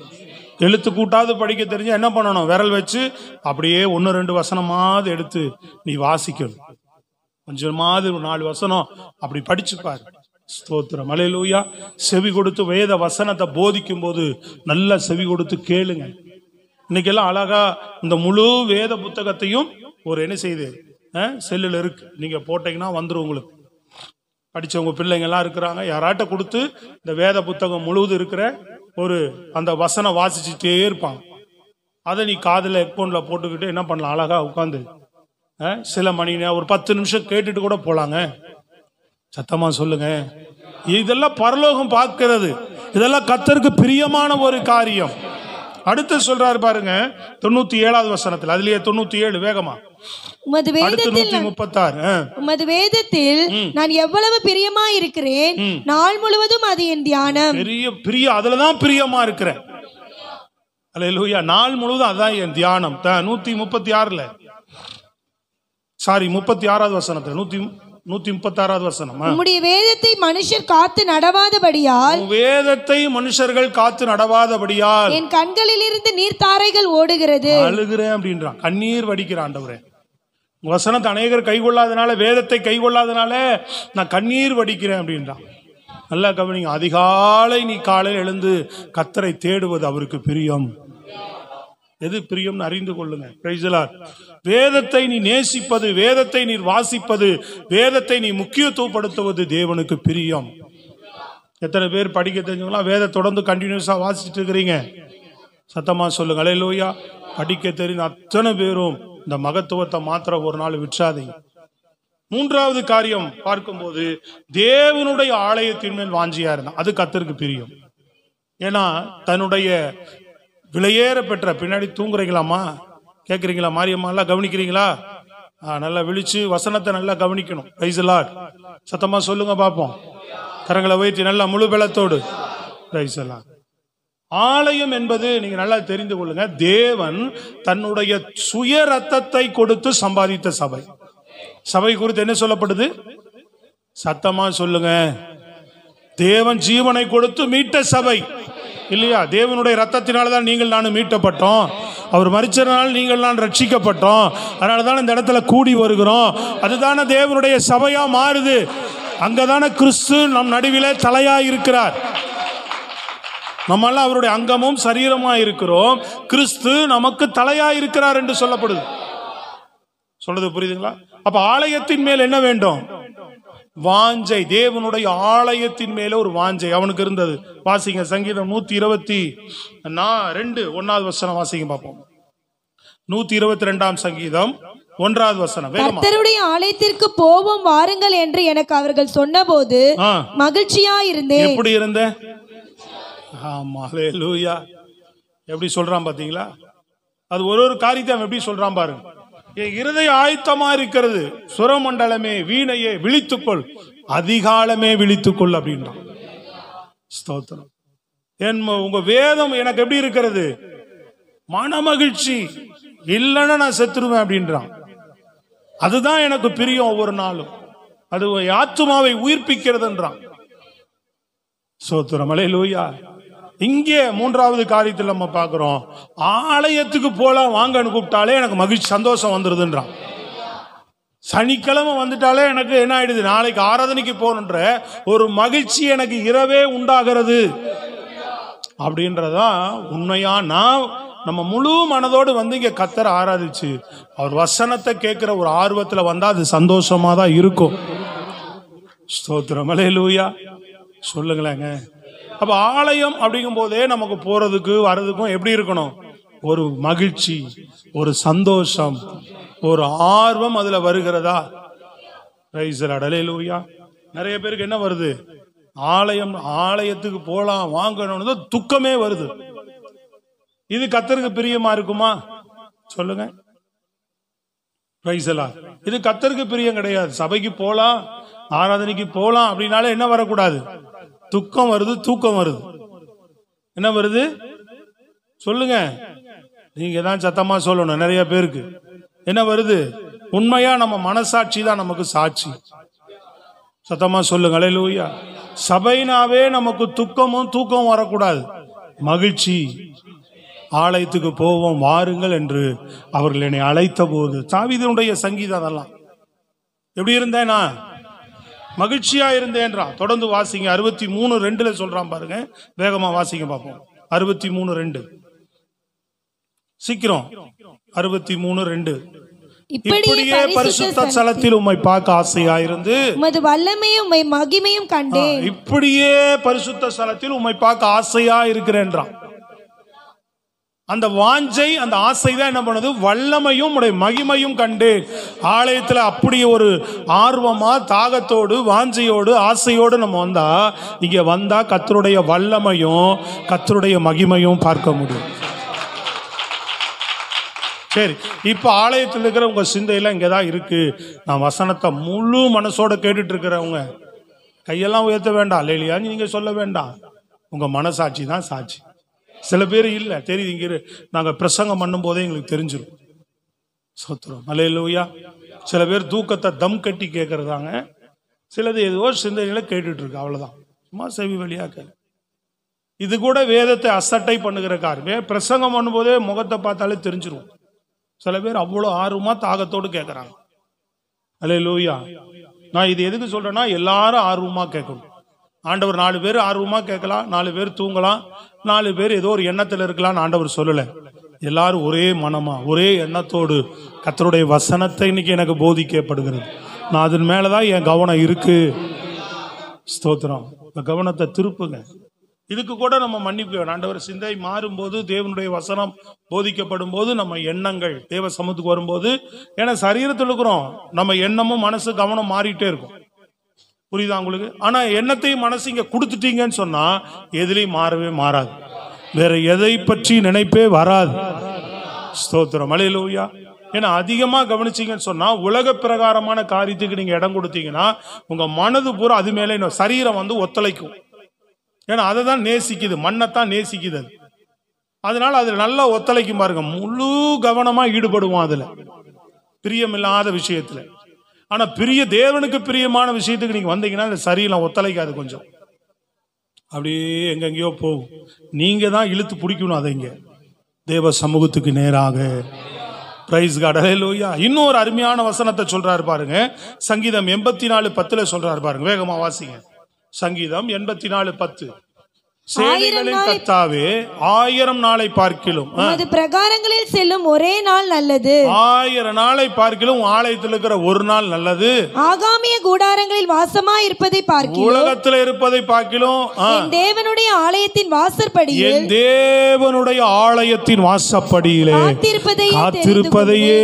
B: எழுத்து கூட்டாது படிக்க தெரிஞ்சா என்ன பண்ணணும்? விரல் வச்சு அப்படியே 1-2 வசனமாவது எடுத்து நீ வாசிக்கணும். கொஞ்சமாவது 4 வசனம் அப்படி படிச்சுப்பாரு. ஸ்தோத்திரம். அல்லேலூயா. செவி கொடுத்து வேத வசனத்தை போதிக்கும் போது நல்லா செவி கொடுத்து கேளுங்க. இன்னைக்கெல்லாம் அழகா இந்த முழு வேத புத்தகத்தையும் ஒரு என்ன செய்யுது, செல்லுல இருக்கு, நீங்க போட்டீங்கன்னா வந்துடும். உங்களுக்கு படிச்சவங்க பிள்ளைங்க எல்லாம் இருக்கிறாங்க, யாராட்ட கொடுத்து இந்த வேத புத்தகம் முழுவதும் இருக்கிற ஒரு அந்த வசனம் வாசிச்சுட்டே இருப்பாங்க. அதை நீ காதுல ஹெட்போன்ல போட்டுக்கிட்டு என்ன பண்ணலாம்? அழகா உட்காந்து சில மணி நேரம் ஒரு 10 நிமிஷம் கேட்டுட்டு கூட போலாங்க. சத்தமா சொல்லுங்க. இதெல்லாம் பரலோகம் பார்க்கிறது. இதெல்லாம் கர்த்தருக்கு பிரியமான ஒரு காரியம். அடுத்து சொல்றாரு பாருங்க 97வது வசனத்தில், அதுலயே 97 வேகமா.
A: உமது வேதத்தில்
B: 136
A: உமது வேதத்தில் நான் எவ்வளவு பிரியமா இருக்கிறேன், நாள் முழுவதும் அது என் தியானம். பிரிய அதுலதான் பிரியமா இருக்கிறேன். அல்லேலூயா. நாள் முழுவதும் அதான் என் தியானம். 136 சாரி 36வது வசனத்துல 136வது வசனம். உம்முடைய வேதத்தை மனுஷர் காத்து நடவாதபடியால்,
B: வேதத்தை மனுஷர்கள் காத்து நடவாதபடியால்
A: என் கண்களில் இருந்து நீர்த்தாரைகள் ஓடுகிறது.
B: அழுகிறேன் அப்படின்றான், கண்ணீர் வடிக்கிறான். ஆண்டவரே வசனத்தை அநேகர் கை கொள்ளாதனால, வேதத்தை கை கொள்ளாதனால நான் கண்ணீர் வடிக்கிறேன் அப்படின்றான். நல்லா கவனிங்க. அதிகாலை நீ காலையில் எழுந்து கர்த்தரை தேடுவது அவருக்கு பிரியம். எது பிரியம்னு அறிந்து கொள்ளுங்க. Price the Lord. வேதத்தை நீ நேசிப்பது, வேதத்தை நீ வாசிப்பது, வேதத்தை நீ முக்கியத்துவப்படுத்துவது தேவனுக்கு பிரியம். எத்தனை பேர் படிக்க தெரிஞ்சவங்களா வேத தொடர்ந்து கண்டினியூஸா வாசிச்சுட்டு இருக்கிறீங்க? சத்தமா சொல்லுங்க. அல்லேலூயா. படிக்க தெரிந்த அத்தனை பேரும் இந்த மகத்துவத்தை மாத்திர ஒரு நாள் விற்றாதீங்க. 3வது காரியம் பார்க்கும்போது தேவனுடைய ஆலயத்தின் மேல் வாஞ்சியா இருந்தான். அது கர்த்தருக்கு பிரியம். ஏன்னா தன்னுடைய விலையேற பெற்ற பின்னாடி தூங்குறீங்களாமா, கேட்குறீங்களா? மாரியம்மா எல்லாம் கவனிக்கிறீங்களா? நல்லா விழிச்சு வசனத்தை நல்லா கவனிக்கணும். Price the Lord. சத்தமா சொல்லுங்க பார்ப்போம். கரங்களை உயர்த்தி நல்லா முழு பலத்தோடு. Price the Lord. ஆலயம் என்பது நீங்க நல்லா தெரிந்து கொள்ளுங்க, தேவன் தன்னுடைய சுய ரத்தத்தை கொடுத்து சம்பாதித்த சபை. சபை குறித்து என்ன சொல்லப்படுது? சத்தமா சொல்லுங்க. தேவன் ஜீவனை கொடுத்து மீட்ட சபை இல்லையா? தேவனுடைய ரத்தத்தினால்தான் நீங்கள் நானும் மீட்டப்பட்டோம். அவர் மரிச்சதனால் நீங்கள் நான் ரட்சிக்கப்பட்டோம். அதனாலதான் இந்த இடத்துல கூடி வருகிறோம். அதுதானே தேவனுடைய சபையா மாறுது. அங்கதானே கிறிஸ்து நம் நடுவிலே தலையா இருக்கிறார். நம்மெல்லாம் அவருடைய அங்கமும் சரீரமா இருக்கிறோம். கிறிஸ்து நமக்கு தலையா இருக்கிறார் என்று சொல்லப்படுது. சொல்றது புரியுதுங்களா? அப்ப ஆலயத்தின் மேல் என்ன வேண்டும்? வாஞ்சை. தேவனுடைய ஆலயத்தின் மேல ஒரு வாஞ்சை அவனுக்கு இருந்தது. வாசிங்க சங்கீதம் 122 1வது வசனம் வாசிங்க பார்ப்போம். 122ஆம் சங்கீதம் 1வது வசனம்.
C: கர்த்தருடைய ஆலயத்திற்கு போவோம் வாருங்கள் என்று எனக்கு அவர்கள் சொன்னபோது மகிழ்ச்சியா இருந்தேன்.
B: எப்படி இருந்த? ஆமா, ஹல்லேலூயா. எப்படி சொல்றான் பாத்தீங்களா? அது ஒரு காரியத்தை அவன் எப்படி சொல்றான் பாருங்க. என் இருதய ஆயத்தமா இருக்கிறது, சுரமண்டலமே வீணையே விழித்துக்கொள், அதிகாலமே விழித்துக்கொள் அப்படின்றான். ஸ்தோத்திரம். உங்க வேதம் எனக்கு எப்படி இருக்கிறது? மன மகிழ்ச்சி. இல்லைன்னா நான் செத்துருவேன் அப்படின்றான். அதுதான் எனக்கு பிரியம். ஒவ்வொரு நாளும் அது ஆத்துமாவை உயிர்ப்பிக்கிறதுன்றான். ஸ்தோத்திரம். ஹல்லேலூயா. இங்கே 3வது காரியத்தில் நம்ம பார்க்கிறோம், ஆலயத்துக்கு போலாம் வாங்கன்னு கூப்பிட்டாலே எனக்கு மகிழ்ச்சி, சந்தோஷம் வந்துருதுன்றான். சனிக்கிழமை வந்துட்டாலே எனக்கு என்ன ஆயிடுது? நாளைக்கு ஆராதனைக்கு போகணுன்ற ஒரு மகிழ்ச்சி எனக்கு இரவே உண்டாகிறது. அப்படின்றதான் உண்மையா நான் நம்ம முழு மனதோடு வந்து இங்க கர்த்தரை ஆராதிச்சு அவர் வசனத்தை கேட்கிற ஒரு ஆர்வத்தில் வந்தா அது சந்தோஷமா தான் இருக்கும். ஸ்தோத்திரம். ஹல்லேலூயா. சொல்லுங்களேங்க. அப்ப ஆலயம் அப்படிங்கும் போதே நமக்கு போறதுக்கு வர்றதுக்கும் எப்படி இருக்கணும்? ஒரு மகிழ்ச்சி, ஒரு சந்தோஷம், ஒரு ஆர்வம் அதுல வருகிறதா? Praise the lord. ஹல்லேலூயா. நிறைய பேருக்கு என்ன வருது? ஆலயத்துக்கு போலாம் வாங்கணும்னு துக்கமே வருது. இது கர்த்தருக்கு பிரியமா இருக்குமா? சொல்லுங்க. Price the Lord. இது கர்த்தருக்கு பிரியம் கிடையாது. சபைக்கு போலாம், ஆராதனைக்கு போலாம் அப்படின்னாலே என்ன வரக்கூடாது? துக்கம் வருது, தூக்கம் வருது. என்ன வருது? சொல்லுங்க. நீங்க தான் சத்தமா சொல்லணும். நிறைய பேருக்கு என்ன வருது? உண்மையா நம்ம மனசாட்சி தான் நமக்கு சாட்சி. சத்தமா சொல்லுங்க. ஹல்லேலூயா. சபைனாவே நமக்கு துக்கமும் தூக்கம் வரக்கூடாது, மகிழ்ச்சி. ஆலயத்துக்கு போவோம் வாருங்கள் என்று அவர்கள் என்னை அழைத்த போது, தாவீதுடைய சங்கீதம் அதெல்லாம் எப்படி இருந்தேனா? மகிழ்ச்சியா இருந்தேன்றான். தொடர்ந்து வாசிங்க. 63:2 சொல்றான் பாருங்க. வேகமா வாசிங்க பார்ப்போம். 63:2 சீக்கிரம். 63:2 இப்படியே பரிசுத்த ஸ்தலத்தில் உம்மை பார்க்க ஆசையா இருந்து
C: உமது வல்லமையும் உம்மை மகிமையும் கண்டேன்.
B: இப்படியே பரிசுத்த ஸ்தலத்தில் உம்மை பார்க்க ஆசையா இருக்கிறேன்றான். அந்த வாஞ்சை, அந்த ஆசை தான் என்ன பண்ணுது? வல்லமையும் உடைய மகிமையும் கண்டு ஆலயத்தில் அப்படியே ஒரு ஆர்வமா, தாகத்தோடு, வாஞ்சையோடு, ஆசையோடு நம்ம வந்தா, இங்க வந்தா கர்த்தருடைய வல்லமையும் கர்த்தருடைய மகிமையும் பார்க்க முடியும். சரி, இப்ப ஆலயத்தில் இருக்கிற உங்க சிந்தையெல்லாம் இங்கதான் இருக்கு. நான் வசனத்தை முழு மனசோட கேட்டுட்டு இருக்கிறவங்க கையெல்லாம் உயர்த்த வேண்டாம், இல்லையா நீங்க சொல்ல வேண்டாம். உங்க மனசாட்சி தான் சாட்சி. சில பேர் இல்லை தெரியுது, இங்க நாங்கள் பிரசங்கம் பண்ணும் போதே எங்களுக்கு தெரிஞ்சிடும். சோத்திரம். ஹல்லேலூயா. சில பேர் தூக்கத்தை தம் கட்டி கேட்கறதாங்க. சிலது ஏதோ சிந்தனையில கேட்டுட்டு இருக்கு, அவ்வளவுதான். சும்மா செவி வழியா கேளு. இது கூட வேதத்தை அசட்டை பண்ணுகிற காரியம். பிரசங்கம் பண்ணும் போதே முகத்தை பார்த்தாலே தெரிஞ்சிடும். சில பேர் அவ்வளோ ஆர்வமா தாகத்தோடு கேட்கறாங்க. ஹல்லேலூயா. நான் இது எதுக்கு சொல்றேன்னா, எல்லாரும் ஆர்வமா கேட்கணும். ஆண்டவர் 4 பேர் ஆர்வமா கேட்கலாம், 4 பேர் தூங்கலாம், 4 பேர் ஏதோ ஒரு எண்ணத்தில் இருக்கலாம். ஆண்டவர் சொல்லல, எல்லாரும் ஒரே மனமா ஒரே எண்ணத்தோடு கர்த்தருடைய வசனத்தை இன்னைக்கு எனக்கு போதிக்கப்படுகிறது. நான் அதன் மேலதான் என் கவனம் இருக்கு. ஸ்தோத்திரம். இந்த கவனத்தை திருப்புங்க. இதுக்கு கூட நம்ம மன்னிப்பு வேணும். ஆண்டவர் சிந்தை மாறும்போது, தேவனுடைய வசனம் போதிக்கப்படும் போது, நம்ம எண்ணங்கள் தேவ சமூகத்துக்கு வரும்போது, ஏன்னா சரீரத்தில் இருக்கிறோம், நம்ம எண்ணமும் மனசு கவனம் மாறிட்டே இருக்கும். புரியுதா உங்களுக்கு? ஆனா எண்ணத்தையும் மனசு இங்க கொடுத்துட்டீங்கன்னு சொன்னா எதுலையும் மாறவே மாறாது. வேற எதை பற்றி நினைப்பே வராது. ஸ்தோத்திரம், அல்லேலூயா. ஏன்னா அதிகமா கவனிச்சீங்கன்னு சொன்னா உலக பிரகாரமான காரியத்துக்கு நீங்க இடம் கொடுத்தீங்கன்னா உங்க மனது பூரா அது மேல இன்னும் சரீரம் வந்து ஒத்துழைக்கும். ஏன்னா அதை தான் நேசிக்குது, மண்ணைத்தான் நேசிக்குது அது. அதனால அது நல்லா ஒத்துழைக்கும் பாருங்க. முழு கவனமா ஈடுபடுவோம் அதுல, பிரியமில்லாத விஷயத்துல. ஆனா தேவனுக்கு பிரியமான விஷயத்துக்கு நீங்க வந்தீங்கன்னா அந்த சரீரம் ஒத்துழைக்காது, கொஞ்சம் அப்படியே எங்கெங்கயோ போகும். நீங்க தான் இழுத்து பிடிக்கணும் அதை இங்க தேவ சமூகத்துக்கு நேராக. பிரைஸ் காட், ஹல்லேலூயா. இன்னொரு அருமையான வசனத்தை சொல்றாரு பாருங்க. சங்கீதம் 84:10 சொல்றாரு பாருங்க, வேகமா வாசிங்க. சங்கீதம் 84:10. சேனைகளின் கர்த்தாவே 1000 நாளை பார்க்கிலும்
C: உமது பிரகாரங்களில் செல்லும் ஒரே நாள் நல்லது.
B: 1000 நாளை பார்க்கிலும் ஆலயத்தில் இருக்கிற ஒரு நாள் நல்லது.
C: ஆகாமிய கூடாரங்களில் வாசமா இருப்பதை பார்க்கிலும்,
B: உலகத்தில் இருப்பதை பார்க்கிலும்,
C: என் தேவனுடைய ஆலயத்தின் வாசற்படியில்,
B: என் தேவனுடைய ஆலயத்தின் வாசப்படியிலே காத்திருப்பதையே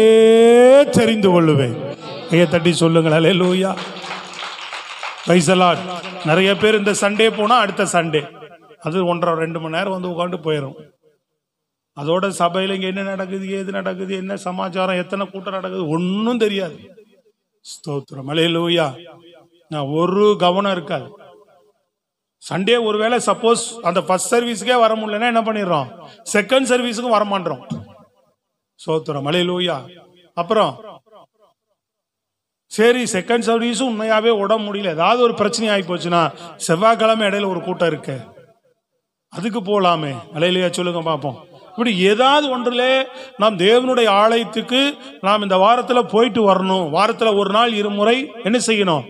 B: தெரிந்து கொள்ளுவேன். கையை தட்டி சொல்லுங்கள், அல்லேலூயா. Praise the Lord. நிறைய பேர் இந்த சண்டே போனா அடுத்த சண்டே அது 1.5-2 மணி நேரம் வந்து உட்காந்து போயிடும். அதோட சபையில் இங்கே என்ன நடக்குது, ஏது நடக்குது, என்ன சமாச்சாரம், எத்தனை கூட்டம் நடக்குது, ஒன்றும் தெரியாது. ஸ்தோத்திரம், அல்லேலூயா. ஒரு கவனம் இருக்காது. சண்டே ஒருவேளை சப்போஸ் அந்த ஃபர்ஸ்ட் சர்வீஸுக்கே வர முடியலன்னா என்ன பண்ணிடுறோம், செகண்ட் சர்வீஸுக்கும் வரமாட்டோம். ஸ்தோத்திரம், அல்லேலூயா. அப்புறம் சரி, செகண்ட் சர்வீஸும் உண்மையாவே உடம்பு முடியல, ஏதாவது ஒரு பிரச்சனை ஆகி போச்சுன்னா செவ்வாய்க்கிழமை இடையில ஒரு கூட்டம் இருக்கு, அதுக்கு போகலாமே. அல்லேலூயா சொல்லுங்க பார்ப்போம். இப்படி ஏதாவது ஒன்றில் நாம் தேவனுடைய ஆலயத்துக்கு நாம் இந்த வாரத்தில் போயிட்டு வரணும். வாரத்தில் ஒரு நாள் 2 முறை என்ன செய்யணும்,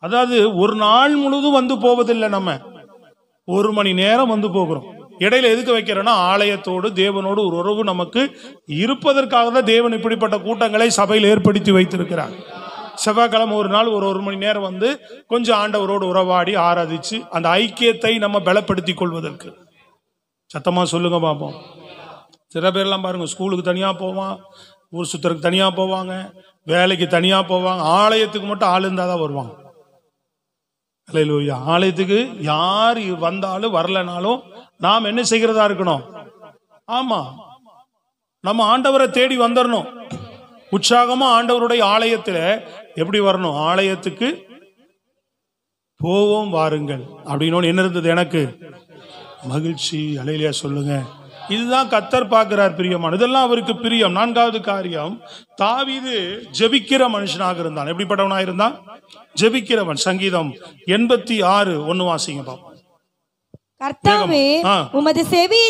B: அதாவது ஒரு நாள் முழுதும் வந்து போவதில்லை, நம்ம 1 மணி நேரம் வந்து போகிறோம். இடையில எதுக்கு வைக்கிறோன்னா ஆலயத்தோடு தேவனோடு ஒரு உறவு நமக்கு இருப்பதற்காக தான் தேவன் இப்படிப்பட்ட கூட்டங்களை சபையில் ஏற்படுத்தி வைத்திருக்கிறார். செவ்வாய்க்கிழமை ஒரு நாள் 1 மணி நேரம் வந்து கொஞ்சம் ஆண்டவரோடு உறவாடி ஆராதிச்சு அந்த ஐக்கியத்தை நம்ம பலப்படுத்தி கொள்வதற்கு. சத்தமா சொல்லுங்க பார்ப்போம். சில பேர்லாம் பாருங்க, ஸ்கூலுக்கு தனியா போவான், ஊர் சுத்தருக்கு தனியா போவாங்க, வேலைக்கு தனியா போவாங்க, ஆலயத்துக்கு மட்டும் ஆள் இருந்தாதான் வருவாங்க. அல்லேலூயா. ஆலயத்துக்கு யார் வந்தாலும் வரலனாலும் நாம் என்ன செய்கிறதா இருக்கணும், ஆமா நம்ம ஆண்டவரை தேடி வந்துடணும். உற்சாகமா ஆண்டவருடைய ஆலயத்துல எப்படி வரணும், ஆலயத்துக்கு போவோம் வாருங்கள் அப்படின்னு என்ன இருந்தது எனக்கு மகிழ்ச்சி. அல்லேலூயா சொல்லுங்க. இதுதான் கர்த்தர் பார்க்கிறார், பிரியமான, இதெல்லாம் அவருக்கு பிரியம். 4வது காரியம், தாவீது ஜெபிக்கிற மனுஷனாக இருந்தான். எப்படிப்பட்டவனாக இருந்தான், ஜெபிக்கிறவன். சங்கீதம் 86:1 வாசிங்க பாப்போம்.
C: கர்த்தாவே உமது செவியை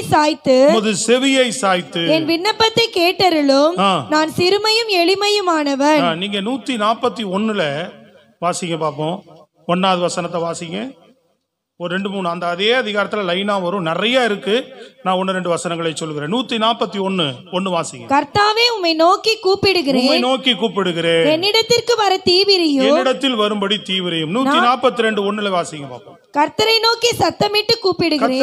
C: சாய்த்து என் விண்ணப்பத்தை கேட்டருளும், நான் சிறுமையும் எளிமையுமானவன்.
B: நீங்க 141 வாசிங்க பாப்போம். 1வது வசனத்தை வாசிங்க. ஒரு 2-3 அந்த அதே அதிகாரத்துல லைனா வரும், நிறைய இருக்கு. நான் 1-2 வசனங்களை சொல்லுகிறேன். 141:1 வாசிங்க.
C: கர்த்தாவே உம்மை நோக்கி கூப்பிடுகிறேன், என்னிடத்திற்கு வர தீவிரியும்,
B: என்னிடத்தில் வரும்படி தீவிரியும். 142:1 வாசிங்க பாப்போம்.
C: கர்த்தரை நோக்கி சத்தமிட்டு கூப்பிடுகிறேன்,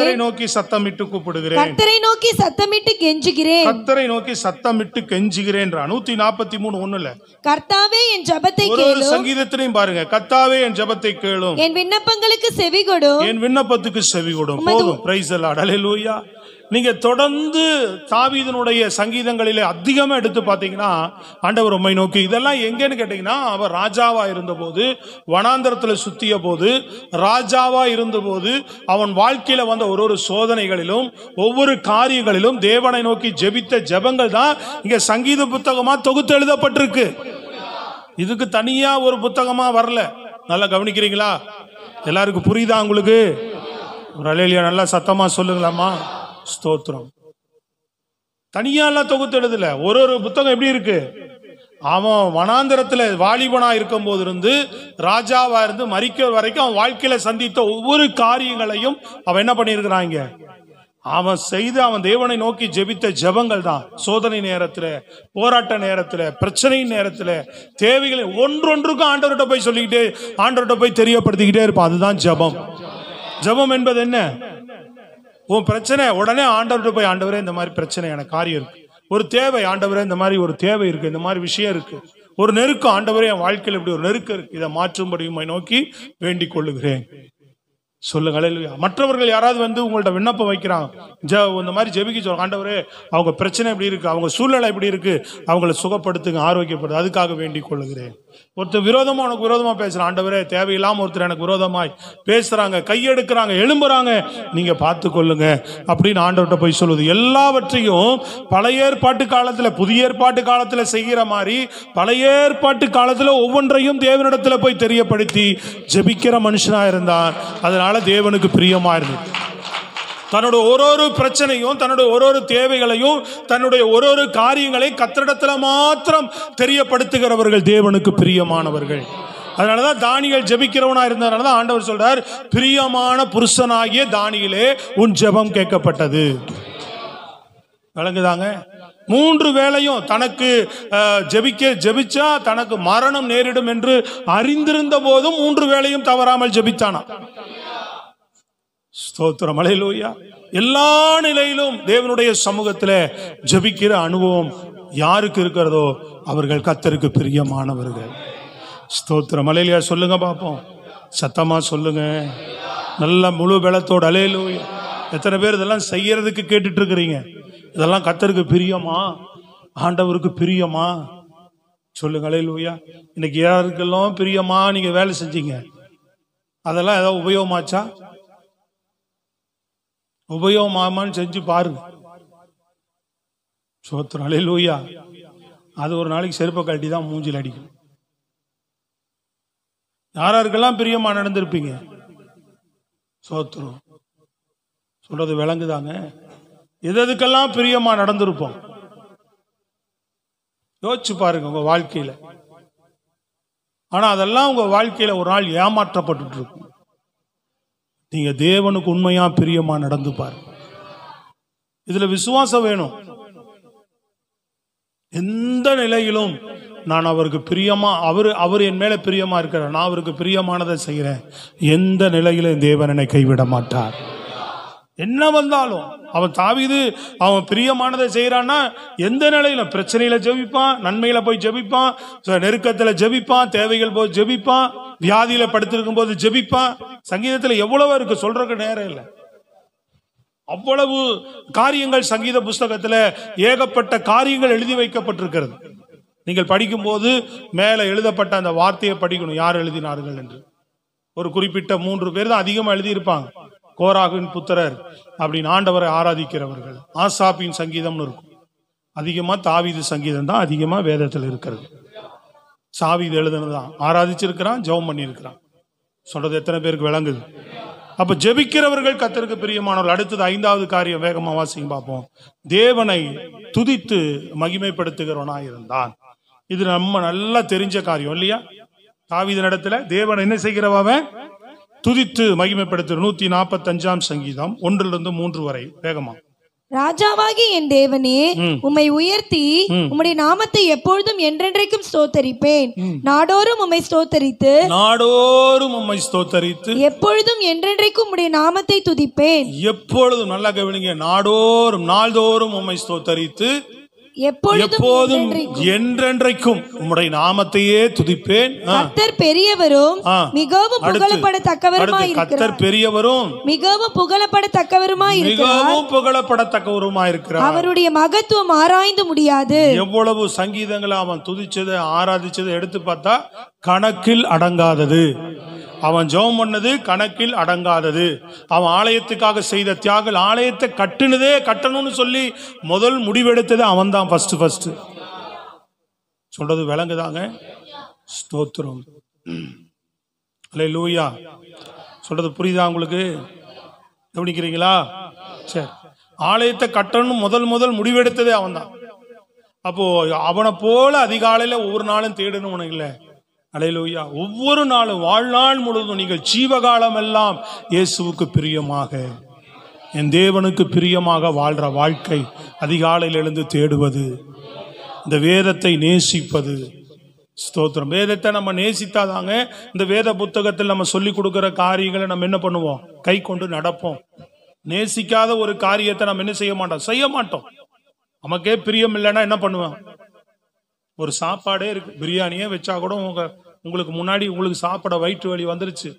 B: கர்த்தரை நோக்கி சத்தமிட்டு கெஞ்சுகிறேன். 143:1
C: கர்த்தாவே என் ஜெபத்தை கேளும்.
B: சங்கீதத்திலையும் பாருங்க, கர்த்தாவே என் ஜெபத்தை கேளும்,
C: என் விண்ணப்பங்களுக்கு செவி கொடும்,
B: என் விண்ணப்பத்துக்கு செவி கொடும். போதும். பிரைஸ் தி லார்ட், அல்லேலூயா. நீங்க தொடர்ந்து தாவீதினுடைய சங்கீதங்களிலே அதிகமா எடுத்து பார்த்தீங்கன்னா ஆண்டவர் உம்மை நோக்கி, இதெல்லாம் எங்கன்னு கேட்டீங்கன்னா அவர் ராஜாவா இருந்தபோது, வனாந்தரத்துல சுத்திய போது, ராஜாவா இருந்தபோது அவன் வாழ்க்கையில வந்த ஒரு சோதனைகளிலும் ஒவ்வொரு காரியங்களிலும் தேவனை நோக்கி ஜெபித்த ஜெபங்கள் தான் இங்க சங்கீத புத்தகமா தொகுத்து எழுதப்பட்டிருக்கு. இதுக்கு தனியா ஒரு புத்தகமா வரல. நல்லா கவனிக்கிறீங்களா? எல்லாருக்கும் புரியுதா உங்களுக்கு? ஒரு அல்லேலூயா நல்லா சத்தமா சொல்லுங்களாமா. ஸ்தோத்திரம். தனியாலாம் தொகுத்து எழுதல. ஒரு புத்தகம் எப்படி இருக்கு, அவன் வனாந்தரத்துல வாலிபனா இருக்கும் போது இருந்து ராஜாவா இருந்து மரிக்க வரைக்கும் அவன் வாழ்க்கையில சந்தித்த ஒவ்வொரு காரியங்களையும் அவன் என்ன பண்ணியிருக்கிறாங்க, அவன் செய்து அவன் தேவனை நோக்கி ஜெபித்த ஜெபங்கள் தான். சோதனை நேரத்துல, போராட்ட நேரத்துல, பிரச்சனை நேரத்துல, தேவைகளை ஒன்றொன்றுக்கும் ஆண்டவர்கிட்ட போய் சொல்லிக்கிட்டே, ஆண்டவர்கிட்ட போய் தெரியப்படுத்திக்கிட்டே இருப்பான். அதுதான் ஜெபம். ஜெபம் என்பது என்ன, உன் பிரச்சனை உடனே ஆண்டவர்கிட்ட போய், ஆண்டவரே இந்த மாதிரி பிரச்சனை, எனக்கு காரியம் இருக்கு, ஒரு தேவை, ஆண்டவரே இந்த மாதிரி ஒரு தேவை இருக்கு, இந்த மாதிரி விஷயம் இருக்கு, ஒரு நெருக்கம், ஆண்டவரே என் வாழ்க்கையில் இப்படி ஒரு நெருக்கம் இருக்கு, இதை மாற்றும்படியுமை நோக்கி வேண்டிக் கொள்ளுகிறேன். சொல்லுங்க. அல்லேலூயா. மற்றவர்கள் யாராவது வந்து உங்கள்ட்ட விண்ணப்பம் வைக்கிறாங்க, இந்த மாதிரி ஜெபிக்க சொல்லுங்க. ஆண்டவரே, அவங்க பிரச்சனை எப்படி இருக்கு, அவங்க சூழ்நிலை எப்படி இருக்கு, அவங்கள சுகப்படுத்துங்க, ஆரோக்கியப்படுத்து, அதுக்காக வேண்டிக் கொள்ளுகிறேன். ஒருத்தர் விரோதமா உனக்கு விரோதமா பேசுறான், ஆண்டவரே தேவையில்லாம ஒருத்தர் எனக்கு விரோதமாய் பேசுறாங்க, கையெடுக்கிறாங்க, எழும்புறாங்க, நீங்க பார்த்து கொள்ளுங்க அப்படின்னு ஆண்டவர்கிட்ட போய் சொல்லுது. எல்லாவற்றையும் பழைய ஏற்பாட்டு காலத்துல புதிய ஏற்பாட்டு காலத்துல செய்கிற மாதிரி பழைய ஏற்பாட்டு காலத்துல ஒவ்வொன்றையும் தேவனிடத்துல போய் தெரியப்படுத்தி ஜெபிக்கிற மனுஷனா இருந்தான். அதனால தேவனுக்கு பிரியமா இருந்தது. தன்னுடைய ஒரு பிரச்சனையும் தன்னுடைய ஒரு தேவைகளையும் தன்னுடைய ஒரு காரியங்களை கர்த்தரிடத்துல மாத்திரம் தெரியப்படுத்துகிறவர்கள் தேவனுக்கு பிரியமானவர்கள். அதனாலதான் தானியேல் ஜெபிக்கிறவனா இருந்ததுனாலதான் ஆண்டவர் சொல்றார், பிரியமான புருஷனாகிய தானியேலே உன் ஜெபம் கேட்கப்பட்டது. விளங்குதாங்க? 3 வேளையும் தனக்கு ஜெபிச்சா தனக்கு மரணம் நேரிடும் என்று அறிந்திருந்த போதும் 3 வேளையும் தவறாமல் ஜெபித்தானா. ஸ்தோத்திரம். அல்லேலூயா. எல்லா நிலையிலும் தேவனுடைய சமூகத்தில் ஜெபிக்கிற அனுபவம் யாருக்கு இருக்கிறதோ அவர்கள் கர்த்தருக்கு பிரியமானவர்கள். ஸ்தோத்திரம். அல்லேலூயா. சொல்லுங்க பாப்போம், சத்தமா சொல்லுங்க, நல்ல முழு பலத்தோடு. அல்லேலூயா. எத்தனை பேர் இதெல்லாம் செய்யறதுக்கு கேட்டுட்டு இருக்கிறீங்க? இதெல்லாம் கர்த்தருக்கு பிரியமா, ஆண்டவருக்கு பிரியமா? சொல்லுங்க. அல்லேலூயா. இன்னைக்கு யாருக்கெல்லாம் பிரியமா நீங்க வேலை செஞ்சீங்க? அதெல்லாம் ஏதாவது உபயோகமாச்சா? உபயோகமாமான்னு செஞ்சு பாருங்க. சோத்திரம். அல்லேலூயா. அது ஒரு நாளைக்கு செருப்பை கழட்டி தான் மூஞ்சில் அடிக்கும். யாராருக்கெல்லாம் பிரியமா நடந்திருப்பீங்க? சோத்திரம். சொல்றது விளங்குதாங்க? எதுக்கெல்லாம் பிரியமா நடந்திருப்போம் யோசிச்சு பாருங்க உங்க வாழ்க்கையில. ஆனா அதெல்லாம் உங்க வாழ்க்கையில ஒரு நாள் ஏமாற்றப்பட்டு இருக்கும். நீங்க தேவனுக்கு உண்மையா பிரியமா நடந்து பாரு. இதுல விசுவாசம் வேணும். எந்த நிலையிலும் நான் அவருக்கு பிரியமா, அவர் என் மேல பிரியமா இருக்கிறார், நான் அவருக்கு பிரியமானதை செய்கிறேன், எந்த நிலையிலும் தேவன் என்னை கைவிட மாட்டார். என்ன வந்தாலும் தாவீது அவன் பிரியமானதை செய்யறான்னா எந்த நிலையில, பிரச்சனையில ஜெபிப்பான், நன்மையில போய் ஜெபிப்பான், நெருக்கத்துல ஜெபிப்பான், தேவைகள் போய் ஜெபிப்பான், வியாதியில படுத்திருக்கும் போது ஜெபிப்பான். சங்கீதத்துல எவ்வளவு இருக்கு, சொல்றதுக்கு நேரம் இல்லை. அவ்வளவு காரியங்கள் சங்கீத புஸ்தகத்துல ஏகப்பட்ட காரியங்கள் எழுதி வைக்கப்பட்டிருக்கிறது. நீங்கள் படிக்கும் போது மேல எழுதப்பட்ட அந்த வார்த்தையை படிக்கணும், யார் எழுதினார்கள் என்று. ஒரு குறிப்பிட்ட 3 பேர் தான் அதிகமா எழுதியிருப்பாங்க. கோராகின் புத்திரர் அப்படின்னு ஆண்டவரை ஆராதிக்கிறவர்கள். ஆசாப்பின் சங்கீதம்னு இருக்கும். அதிகமா தாவீது சங்கீதம் தான் அதிகமா வேதத்தில் இருக்கிறது. சாவீது எழுதுனதுதான், ஆராதிச்சிருக்கிறான், ஜெபம் பண்ணி இருக்கிறான். சொல்றது எத்தனை பேருக்கு விளங்குது? அப்ப ஜெபிக்கிறவர்கள் கர்த்தருக்கு பிரியமானவர்கள். அடுத்தது 5வது காரியம், வேகமா வாசிங்க பார்ப்போம். தேவனை துதித்து மகிமைப்படுத்துகிறவனா இருந்தான். இது நம்ம நல்லா தெரிஞ்ச காரியம் இல்லையா? தாவீதின் இடத்துல தேவனை என்ன செய்கிறவன்? துதித்து மகிமைப்படுத்து. 145ஆம் சங்கீதம் 1-3 வரை வேகமா.
C: ராஜாவாகி என் தேவனே, உம்மை உயர்த்தி உம்முடைய நாமத்தை எப்பொழுதும் என்றென்றைக்கும் ஸ்தோத்தரிப்பேன். நாடோறும் உம்மை ஸ்தோத்தரித்து எப்பொழுதும் என்றென்றைக்கும் உம்முடைய நாமத்தை துதிப்பேன். எப்பொழுதும், நல்லா கவனிங்க, நாடோறும் நாள்தோறும் உம்மை ஸ்தோத்தரித்து எப்பொழுதும் என்றென்றைக்கும் உம்முடைய நாமத்தையே துதிப்பேன். கர்த்தர் பெரியவரும் மிகவும் புகழப்படத்தக்கவருமாய் இருக்கிறார். கர்த்தர் பெரியவரும் மிகவும் புகழப்படத்தக்கவருமாய் இருக்கிறார். அவருடைய மகத்துவம் ஆராய்ந்து முடியாது. எவ்வளவு சங்கீதங்களை அவன் துதிச்சதை ஆராதிச்சதை எடுத்து பார்த்தா கணக்கில் அடங்காதது. அவன் ஜெபம் பண்ணது கணக்கில் அடங்காதது. அவன் ஆலயத்துக்காக செய்த தியாகம், ஆலயத்தை கட்டணும்னு சொல்லி முதல் முடிவெடுத்தது அவன் தான். ஃபர்ஸ்ட் சொல்றது விளங்குதாங்க? ஸ்தோத்திரம். அல்லேலூயா. சொல்றது புரியுதா உங்களுக்கு? கவனிக்கிறீங்களா? சரி. ஆலயத்தை கட்டணும் முதல் முடிவெடுத்ததே அவன் தான். அப்போ அவனை போல அதிகாலையில ஒவ்வொரு நாளும் தேடணும் இல்லை. அல்லேலூயா. ஒவ்வொரு நாளும் வாழ்நாள் முழுவதும் நீங்கள் ஜீவகாலம் எல்லாம் இயேசுவுக்கு பிரியமாக, என் தேவனுக்கு பிரியமாக வாழ்ற வாழ்க்கை, அதிகாலையில் எழுந்து தேடுவது, இந்த வேதத்தை நேசிப்பது. ஸ்தோத்திரம். வேதத்தை நம்ம நேசித்தாதாங்க இந்த வேத புத்தகத்தில் நம்ம சொல்லி கொடுக்கிற காரியங்களை நம்ம என்ன பண்ணுவோம்? கை கொண்டு நடப்போம். நேசிக்காத ஒரு காரியத்தை நம்ம என்ன செய்ய மாட்டோம். நமக்கே பிரியம் இல்லைன்னா என்ன பண்ணுவோம்? ஒரு சாப்பாடே இருக்கு, பிரியாணியே வச்சா கூட உங்களுக்கு முன்னாடி உங்களுக்கு சாப்பிட வயிற்று வலி வந்துருச்சு,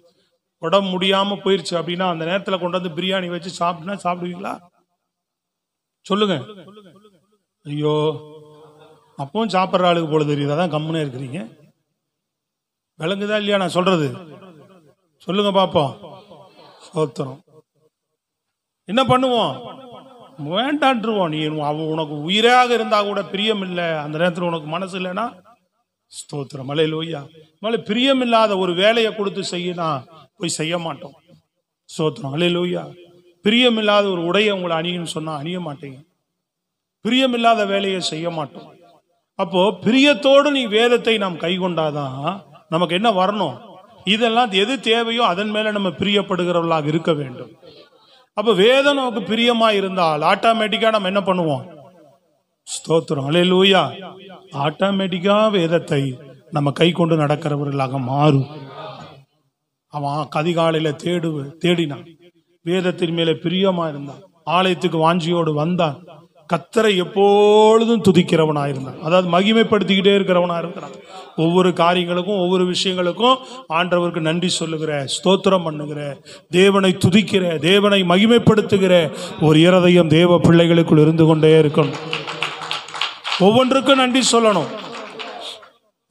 C: உடம்பு முடியாம போயிருச்சு அப்படின்னா அந்த நேரத்துல கொண்டு வந்து பிரியாணி வச்சு சாப்பிட்டுனா சாப்பிடுவீங்களா? சொல்லுங்க. ஐயோ, அப்பவும் சாப்பிட்ற ஆளுக்கு போல தெரியுது, அதான் கம்முனே இருக்கிறீங்க. விளங்குதா இல்லையா நான் சொல்றது? சொல்லுங்க பாப்போம். சோத்திரம். என்ன பண்ணுவோம்? வேண்டான்றுவோம். நீ அவன் உனக்கு உயிராக இருந்தா கூட பிரியம் இல்லை, அந்த நேரத்தில் உனக்கு மனசு இல்லைன்னா ஸ்தோத்திரம். அல்லேலூயா. மேலே பிரியம் இல்லாத ஒரு வேலையை கொடுத்து செய்யனா போய் செய்ய மாட்டோம். ஸ்தோத்திரம். அல்லேலூயா. பிரியம் இல்லாத ஒரு உடையை உங்களை அணியன்னு சொன்னா அணிய மாட்டீங்க. பிரியம் இல்லாத வேலையை செய்ய மாட்டோம். அப்போ பிரியத்தோடு நீ வேதத்தை நாம் கை கொண்டாதான் நமக்கு என்ன வரணும்? இதெல்லாம் எது தேவையோ அதன் மேல நம்ம பிரியப்படுகிறவர்களாக இருக்க வேண்டும். அப்ப வேதம் நமக்கு பிரியமா இருந்தால் ஆட்டோமேட்டிக்கா நம்ம என்ன பண்ணுவோம்? ஸ்தோத்திரம். அல்லேலூயா. ஆட்டோமேட்டிக்கா வேதத்தை நம்ம கை கொண்டு நடக்கிறவர்களாக மாறும். அவன் அதிகாலையில தேடினான், வேதத்தின் மேல பிரியமா இருந்தான், ஆலயத்துக்கு வாஞ்சியோடு வந்தான், கர்த்தரை எப்பொழுதும் துதிக்கிறவனாயிருந்தான். அதாவது மகிமைப்படுத்திக்கிட்டே இருக்கிறவனா இருக்கிறான். ஒவ்வொரு காரியங்களுக்கும் ஒவ்வொரு விஷயங்களுக்கும் ஆண்டவருக்கு நன்றி சொல்லுகிற, ஸ்தோத்திரம் பண்ணுகிற, தேவனை துதிக்கிற, தேவனை மகிமைப்படுத்துகிற ஒரு இருதயம் தேவ பிள்ளைகளுக்குள் இருந்து கொண்டே இருக்கணும். ஒவ்வொன்றுக்கும் நன்றி சொல்லணும்.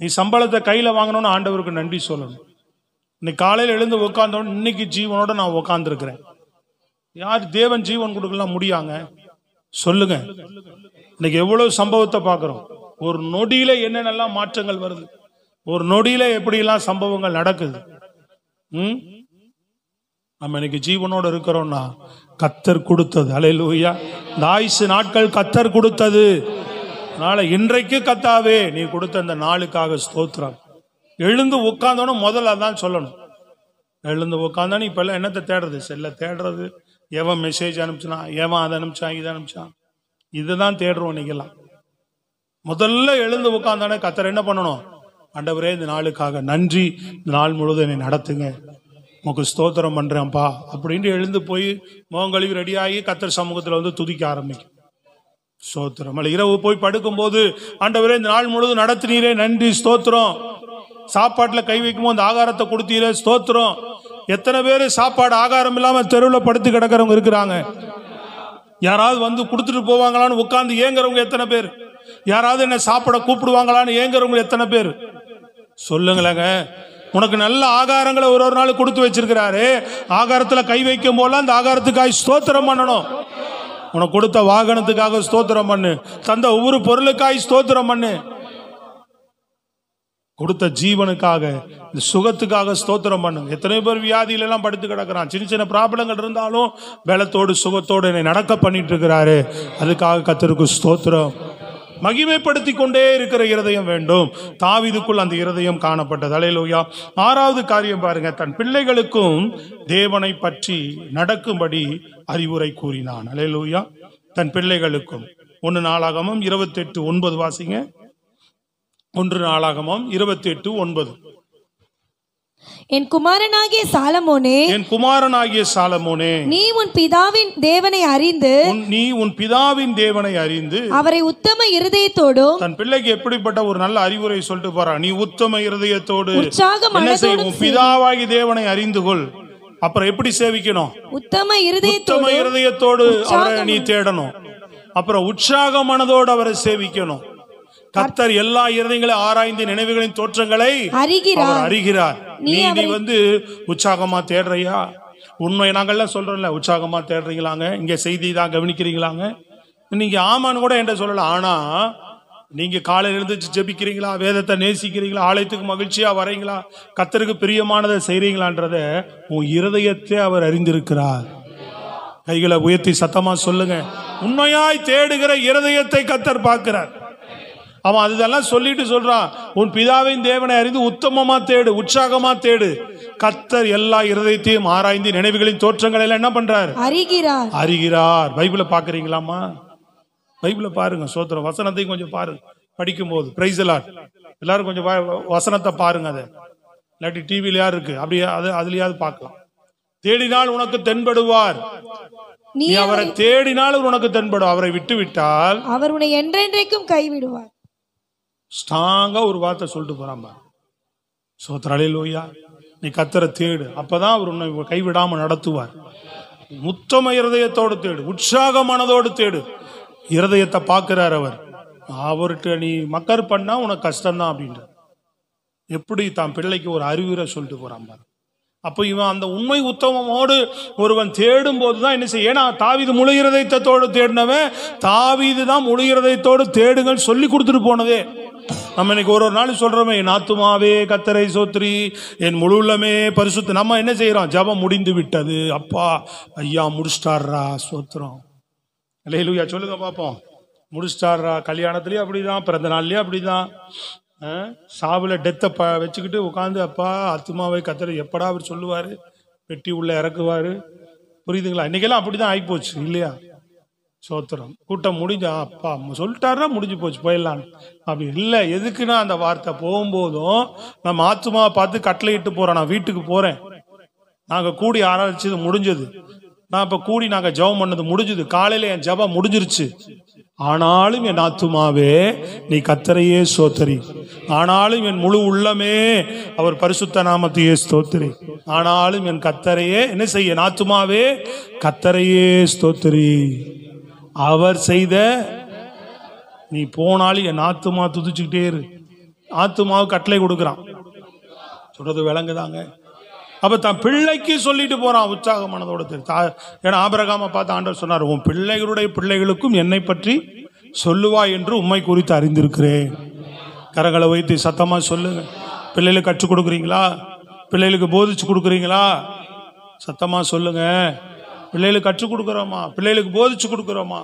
C: நீ சம்பளத்தை கையில வாங்கணும்னு ஆண்டவருக்கு நன்றி சொல்லணும். இன்னைக்கு காலையில் எழுந்து உட்கார்ந்தோன்னு இன்னைக்கு ஜீவனோட நான் உட்கார்ந்துருக்கிறேன். யார் தேவன் ஜீவன் கொடுக்கலாம் முடியாங்க? சொல்லுங்க. இன்னைக்கு எவ்வளவு சம்பவத்தை பார்க்கிறோம். ஒரு நொடியில என்னென்னலாம் மாற்றங்கள் வருது, ஒரு நொடியில எப்படி எல்லாம் சம்பவங்கள் நடக்குது. நம்ம இன்னைக்கு ஜீவனோடு இருக்கிறோம்னா கர்த்தர் கொடுத்தது. அல்லேலூயா. இந்த ஆயுசு நாட்கள் கர்த்தர் கொடுத்தது. அதனால இன்றைக்கு கர்த்தாவே நீ கொடுத்த இந்த நாளுக்காக ஸ்தோத்திரம். எழுந்து உட்கார்ந்தோன்னு முதல்ல அதான் சொல்லணும். எழுந்து உட்கார்ந்தானு இப்ப எல்லாம் என்னத்தை தேடுறது? செல்ல தேடுறது, எவன் மெசேஜ் அனுப்பிச்சான், எவன் அதை அனுப்பிச்சான், இதை அனுப்பிச்சான், இதுதான் தேடுறோம் இன்னைக்கெல்லாம். முதல்ல எழுந்து உட்கார்ந்தானே கர்த்தர் என்ன பண்ணணும்? ஆண்டவரே இந்த நாளுக்காக நன்றி, இந்த நாள் முழுவதும் என்னை நடத்துங்க, உனக்கு ஸ்தோத்திரம் பண்றேன்ப்பா அப்படின்ட்டு எழுந்து போய் முகங்கழுவி ரெடியாகி கர்த்தர் சமூகத்தில் வந்து துதிக்க ஆரம்பிக்கும். ஸ்தோத்திரம். இரவு போய் படுக்கும் போது ஆண்டவரே இந்த நாள் முழுவதும் நடத்தினீரே நன்றி ஸ்தோத்திரம். சாப்பாட்டுல கை வைக்கும் போது ஆகாரத்தை கொடுத்தீரே ஸ்தோத்திரம். எத்தனை பேர் சாப்பாடு ஆகாரம் இல்லாம தெருவில் படுத்து கிடக்கிறவங்க இருக்கிறாங்க. யாராவது வந்து கொடுத்துட்டு போவாங்களான்னு உட்கார்ந்து ஏங்குறவங்க எத்தனை பேர்? யாராவது என்ன சாப்பிட கூப்பிடுவாங்களான்னு ஏங்குறவங்க எத்தனை பேர்? சொல்லுங்களேங்க. உனக்கு நல்ல ஆகாரங்களை ஒரு ஒரு நாள் கொடுத்து வச்சிருக்கிறாரு. ஆகாரத்துல கை வைக்கும் போல அந்த ஆகாரத்துக்காக ஸ்தோத்திரம் பண்ணணும். உனக்கு கொடுத்த வாகனத்துக்காக ஸ்தோத்திரம் பண்ணு, தந்த ஒவ்வொரு பொருளுக்காக ஸ்தோத்திரம் பண்ணு, கொடுத்த ஜீவனுக்காக, இந்த சுகத்துக்காக ஸ்தோத்திரம் பண்ணு. எத்தனை பேர் வியாதியில எல்லாம் படுத்து கிடக்கிறான். சின்ன சின்ன ப்ராப்ளங்கள் இருந்தாலும் பலத்தோடு சுகத்தோடு என்னை நடக்க பண்ணிட்டு இருக்கிறாரு. அதுக்காக கர்த்தருக்கு ஸ்தோத்திரம். மகிமைப்படுத்தி கொண்டே இருக்கிற இருதயம் வேண்டும். தாவீதுக்குள் அந்த இருதயம் காணப்பட்டது. அல்லேலூயா. 6வது காரியம் பாருங்க, தன் பிள்ளைகளுக்கும் தேவனை பற்றி நடக்கும்படி அறிவுரை கூறினான். அல்லேலூயா. தன் பிள்ளைகளுக்கும். 1 நாளாகமம் 28:9 வாசிங்க. 1 நாளாகமம் 28:9.
D: என் குமாரனாகிய சாலமோனே,
C: என் குமாரனாகிய சாலமோனே,
D: நீ உன் பிதாவின் தேவனை அறிந்து,
C: நீ உன் பிதாவின் தேவனை அறிந்து
D: அவரை உத்தம இருதயத்தோடும்.
C: தன் பிள்ளைக்கு எப்படிப்பட்ட ஒரு நல்ல அறிவுரை சொல்லிட்டு போறா. நீ உத்தம இருதயத்தோடு
D: உற்சாக மனதோடும்
C: உன் பிதாவாகி தேவனை அறிந்து கொள். அப்புறம் எப்படி சேவிக்கணும்?
D: உத்தம
C: இருதயத்தோடு அவரை நீ தேடணும். அப்புறம் உற்சாக மனதோடு அவரை சேவிக்கணும். கர்த்தர் எல்லா இருதயங்களையும் ஆராய்ந்து நினைவுகளின் தோற்றங்களை அறிகிறார். நீ வந்து உற்சாகமா தேடுறியா? உண்மை நாங்கள்லாம் சொல்றோம்ல, உற்சாகமா தேடுறீங்களாங்க, இங்க செய்தி தான் கவனிக்கிறீங்களாங்க. நீங்க ஆமான்னு கூட என்கிட்ட சொல்லலாம். ஆனா நீங்க காலையில எழுந்துச்சு ஜெபிக்கிறீங்களா? வேதத்தை நேசிக்கிறீங்களா? ஆலயத்துக்கு மகிழ்ச்சியா வரீங்களா? கர்த்தருக்கு பிரியமானதை செய்றீங்களான்றத உன் இருதயத்தை அவர் அறிந்திருக்கிறார். கைகளை உயர்த்தி சத்தமா சொல்லுங்க. உண்மையாய் தேடுகிற இருதயத்தை கர்த்தர் பார்க்கிறார். அவன் அதெல்லாம் சொல்லிட்டு சொல்றான், உன் பிதாவின் தேவனை அறிந்து உத்தமமா தேடு, உற்சாகமா தேடு. கர்த்தர் எல்லா இருதயத்தையும் ஆராய்ந்து நினைவுகளின் தோற்றங்களை எல்லாம் என்ன பண்றார்? அறிகிறார். பைபிளை பாக்குறீங்களாமா? பைபிளை பாருங்க. சோத்திரம். வசனத்தையும் கொஞ்சம் பாருங்க. படிக்கும் போது பிரைஸ் லார்ட் எல்லாரும் கொஞ்சம் வசனத்தை பாருங்க. அதை இல்லாட்டி டிவில யாரு இருக்கு அப்படியே அதுலயாவது பார்க்கலாம். தேடினால் உனக்கு தென்படுவார். நீ அவரை தேடினால் உனக்கு தென்படும். அவரை விட்டு விட்டால்
D: அவர் உன்னை என்றென்றைக்கும் கைவிடுவார்.
C: ஸ்ட்ராங்கா ஒரு வார்த்தை சொல்லிட்டு போறான். சோத்திரம். அல்லேலூயா. நீ கத்தரை தேடு, அப்பதான் அவர் உன்னை கைவிடாம நடத்துவார். உத்தம இருதயத்தோடு தேடு, உற்சாக மனதோடு தேடு. இருதயத்தை பார்க்கிறார் அவர். அவர்கிட்ட நீ மக்கர் பண்ணா உனக்கு கஷ்டம்தான் அப்படின்ற எப்படி தான் பிள்ளைக்கு ஒரு அறிவுரை சொல்லிட்டு போறான் பாரு. அப்போ இவன் அந்த உண்மை உத்தமமோடு ஒருவன் தேடும் போதுதான் என்ன செய்ய. ஏன்னா தாவீது முழு இருதயத்தோடு தேடினவன், தாவீது தான் முழு இருதயத்தோடு தேடுங்கள் சொல்லி கொடுத்துட்டு போனதே. நம்ம இன்னைக்கு ஒரு நாள் சொல்றோமே, என் ஆத்துமாவே கர்த்தரை சோத்ரி, என் முழு உள்ளமே பரிசுத்த. நம்ம என்ன செய்யறோம், ஜெபம் முடிந்து விட்டது, அப்பா ஐயா முடிச்சிட்டாரா, சோத்திரம் அல்லேலூயா சொல்லுங்க பார்ப்போம். முடிச்சிட்டாரா, கல்யாணத்துலயும் அப்படிதான், பிறந்த நாள்லயும் அப்படிதான், சாவுல டெத்தை வச்சுக்கிட்டு உட்காந்து அப்பா ஆத்துமாவை கர்த்தரை எப்படா அவர் சொல்லுவாரு, வெட்டி உள்ள இறக்குவாரு. புரியுதுங்களா? இன்னைக்கெல்லாம் அப்படிதான் ஆகிப்போச்சு இல்லையா? சோத்திரம். கூட்டம் முடிஞ்சா அப்பா சொல்லிட்டாருன்னா முடிஞ்சு போச்சு, போயிடலாம். அப்படி இல்லை. எதுக்குன்னா அந்த வார்த்தை போகும்போதும் நம்ம ஆத்துமாவை பார்த்து கட்டளை இட்டு போறோம். நான் வீட்டுக்கு போறேன், நாங்க கூடி ஆராய்ச்சது முடிஞ்சது, நான் இப்ப கூடி நாங்க ஜெபம் பண்ணது முடிஞ்சது, காலையில என் ஜெபம் முடிஞ்சிருச்சு. ஆனாலும் என் ஆத்துமாவே நீ கர்த்தரையே ஸ்தோத்திரி, ஆனாலும் என் முழு உள்ளமே அவர் பரிசுத்த நாமத்தையே ஸ்தோத்திரி, ஆனாலும் என் கர்த்தரையே என்ன செய்ய, என் ஆத்துமாவே கர்த்தரையே ஸ்தோத்திரி. அவர் செய்த நீ போனாலும் என் ஆத்துமா துதிச்சுக்கிட்டே இரு. ஆத்துமாவுக்கு கட்டளை கொடுக்குறான். சொல்றது விளங்குதாங்க? அப்ப தான் பிள்ளைக்கு சொல்லிட்டு போறான் உற்சாக மனதோட. ஏன்னா ஆபிரகாமை பார்த்து ஆண்டவர் சொன்னார், உன் பிள்ளைகளுடைய பிள்ளைகளுக்கும் என்னை பற்றி சொல்லுவா என்று உம்மை குறித்து அறிந்திருக்கிறேன். கரங்களை வைத்து சத்தமா சொல்லுங்க. பிள்ளைகளுக்கு கற்றுக் கொடுக்குறீங்களா? பிள்ளைகளுக்கு போதிச்சு கொடுக்குறீங்களா? சத்தமா சொல்லுங்க. பிள்ளைகளுக்கு கற்றுக் கொடுக்குறோமா? பிள்ளைகளுக்கு போதிச்சு கொடுக்குறோமா?